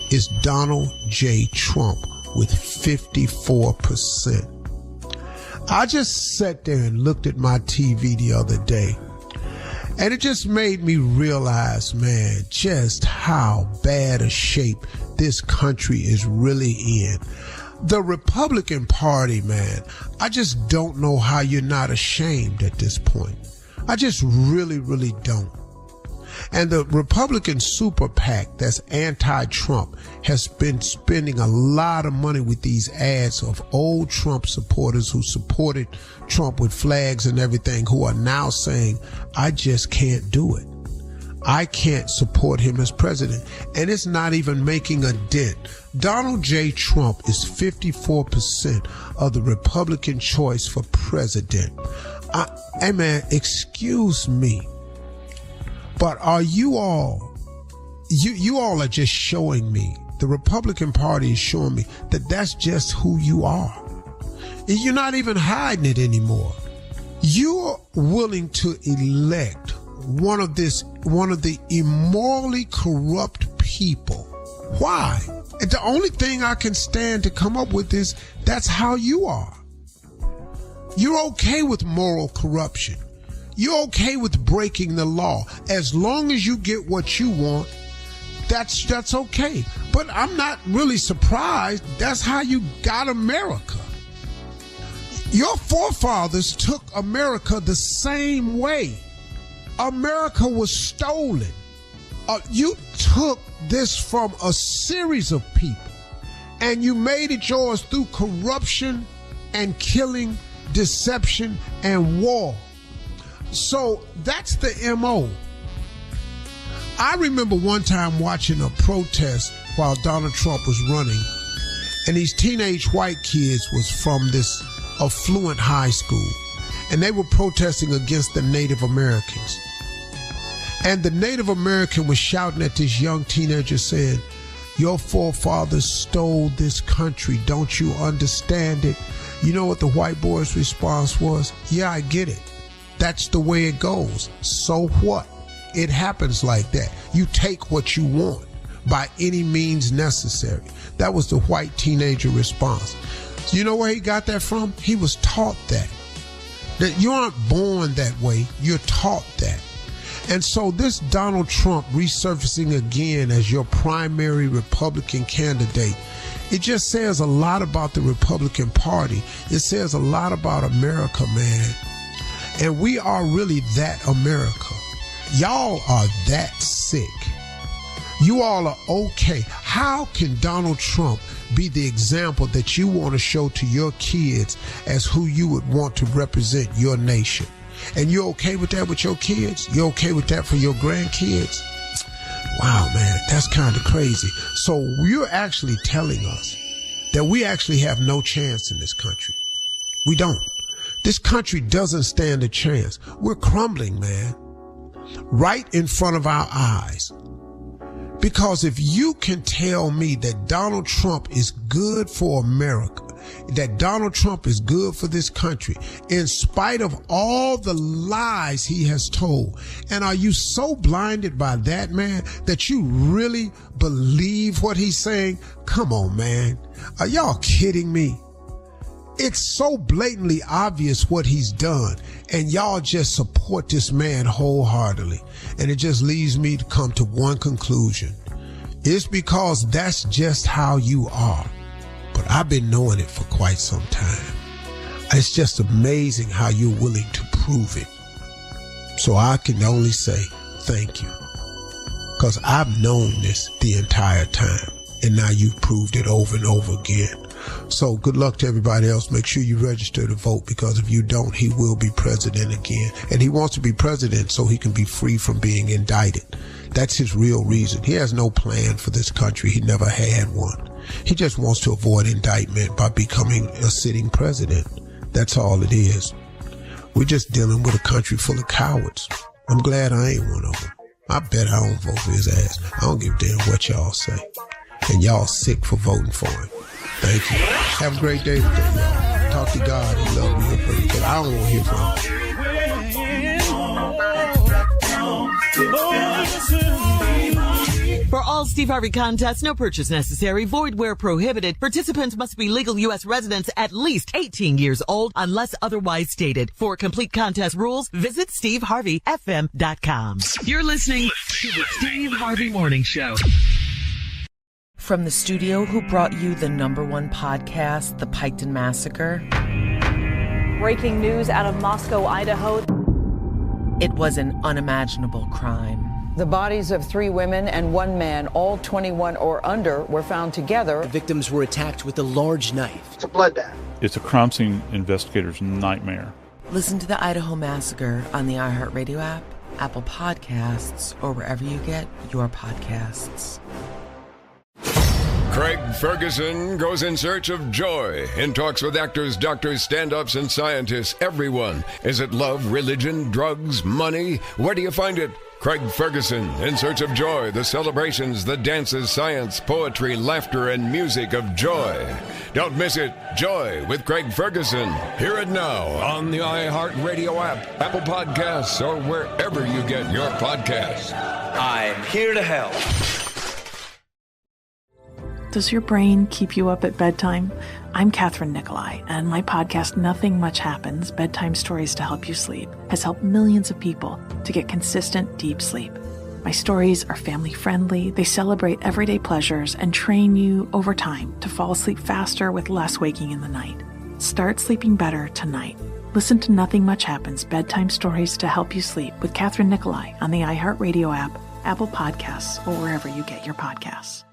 is Donald J. Trump with 54%. I just sat there and looked at my TV the other day, and it just made me realize, man, just how bad a shape this country is really in. The Republican Party, man, I just don't know how you're not ashamed at this point. I just really, really don't. And the Republican super PAC that's anti-Trump has been spending a lot of money with these ads of old Trump supporters who supported Trump with flags and everything, who are now saying, I just can't do it. I can't support him as president. And it's not even making a dent. Donald J. Trump is 54% of the Republican choice for president. Hey man, excuse me, but are you all, you all are just showing me, the Republican Party is showing me that that's just who you are. You're not even hiding it anymore. You're willing to elect one of the immorally corrupt people. Why? And the only thing I can stand to come up with is that's how you are. You're okay with moral corruption. You're okay with breaking the law. As long as you get what you want, that's okay. But I'm not really surprised. That's how you got America. Your forefathers took America the same way. America was stolen. You took this from a series of people and you made it yours through corruption and killing, deception and war. So that's the MO. I remember one time watching a protest while Donald Trump was running, and these teenage white kids was from this affluent high school, and they were protesting against the Native Americans. And the Native American was shouting at this young teenager saying, your forefathers stole this country. Don't you understand it? You know what the white boy's response was? Yeah, I get it. That's the way it goes. So what? It happens like that. You take what you want by any means necessary. That was the white teenager response. You know where he got that from? He was taught that. That you aren't born that way. You're taught that. And so this Donald Trump resurfacing again as your primary Republican candidate, it just says a lot about the Republican Party. It says a lot about America, man. And we are really that America. Y'all are that sick. You all are okay. How can Donald Trump be the example that you want to show to your kids as who you would want to represent your nation? And you're okay with that with your kids? You're okay with that for your grandkids? Wow, man, that's kind of crazy. So you're actually telling us that we actually have no chance in this country. We don't. This country doesn't stand a chance. We're crumbling, man, right in front of our eyes. Because if you can tell me that Donald Trump is good for America, that Donald Trump is good for this country, in spite of all the lies he has told, and are you so blinded by that, man, that you really believe what he's saying? Come on, man. Are y'all kidding me? It's so blatantly obvious what he's done, and y'all just support this man wholeheartedly. And it just leads me to come to one conclusion. It's because that's just how you are. But I've been knowing it for quite some time. It's just amazing how you're willing to prove it. So I can only say thank you. Because I've known this the entire time. And now you've proved it over and over again. So good luck to everybody else. Make sure you register to vote, because if you don't, he will be president again. And he wants to be president so he can be free from being indicted. That's his real reason. He has no plan for this country. He never had one. He just wants to avoid indictment by becoming a sitting president. That's all it is. We're just dealing with a country full of cowards. I'm glad I ain't one of them. I bet I don't vote for his ass. I don't give a damn what y'all say. And y'all sick for voting for him. Thank you. Have a great day today, y'all. Talk to God. He loves me. But I don't want to hear from him. For all Steve Harvey contests, no purchase necessary, void where prohibited. Participants must be legal U.S. residents at least 18 years old unless otherwise stated. For complete contest rules, visit SteveHarveyFM.com. You're listening to the Steve Harvey Morning Show. From the studio who brought you the #1 podcast, The Piketon Massacre. Breaking news out of Moscow, Idaho. It was an unimaginable crime. The bodies of 3 women and 1 man, all 21 or under, were found together. The victims were attacked with a large knife. It's a bloodbath. It's a crime scene investigator's nightmare. Listen to the Idaho Massacre on the iHeartRadio app, Apple Podcasts, or wherever you get your podcasts. Craig Ferguson goes in search of joy and talks with actors, doctors, stand-ups, and scientists. Everyone. Is it love, religion, drugs, money? Where do you find it? Craig Ferguson, in search of joy, the celebrations, the dances, science, poetry, laughter, and music of joy. Don't miss it. Joy with Craig Ferguson. Hear it now on the iHeartRadio app, Apple Podcasts, or wherever you get your podcasts. I'm here to help. Does your brain keep you up at bedtime? I'm Catherine Nicolai, and my podcast, Nothing Much Happens, Bedtime Stories to Help You Sleep, has helped millions of people to get consistent, deep sleep. My stories are family-friendly, they celebrate everyday pleasures, and train you over time to fall asleep faster with less waking in the night. Start sleeping better tonight. Listen to Nothing Much Happens, Bedtime Stories to Help You Sleep with Catherine Nicolai on the iHeartRadio app, Apple Podcasts, or wherever you get your podcasts.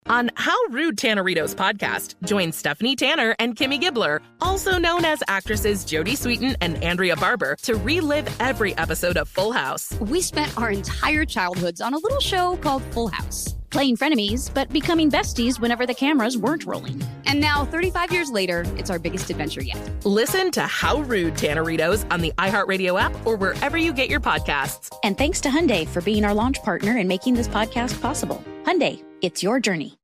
On How Rude Tanneritos podcast, join Stephanie Tanner and Kimmy Gibbler, also known as actresses Jodie Sweetin and Andrea Barber, to relive every episode of Full House. We spent our entire childhoods on a little show called Full House, playing frenemies, but becoming besties whenever the cameras weren't rolling. And now, 35 years later, it's our biggest adventure yet. Listen to How Rude Tanneritos on the iHeartRadio app or wherever you get your podcasts. And thanks to Hyundai for being our launch partner and making this podcast possible. Hyundai, it's your journey.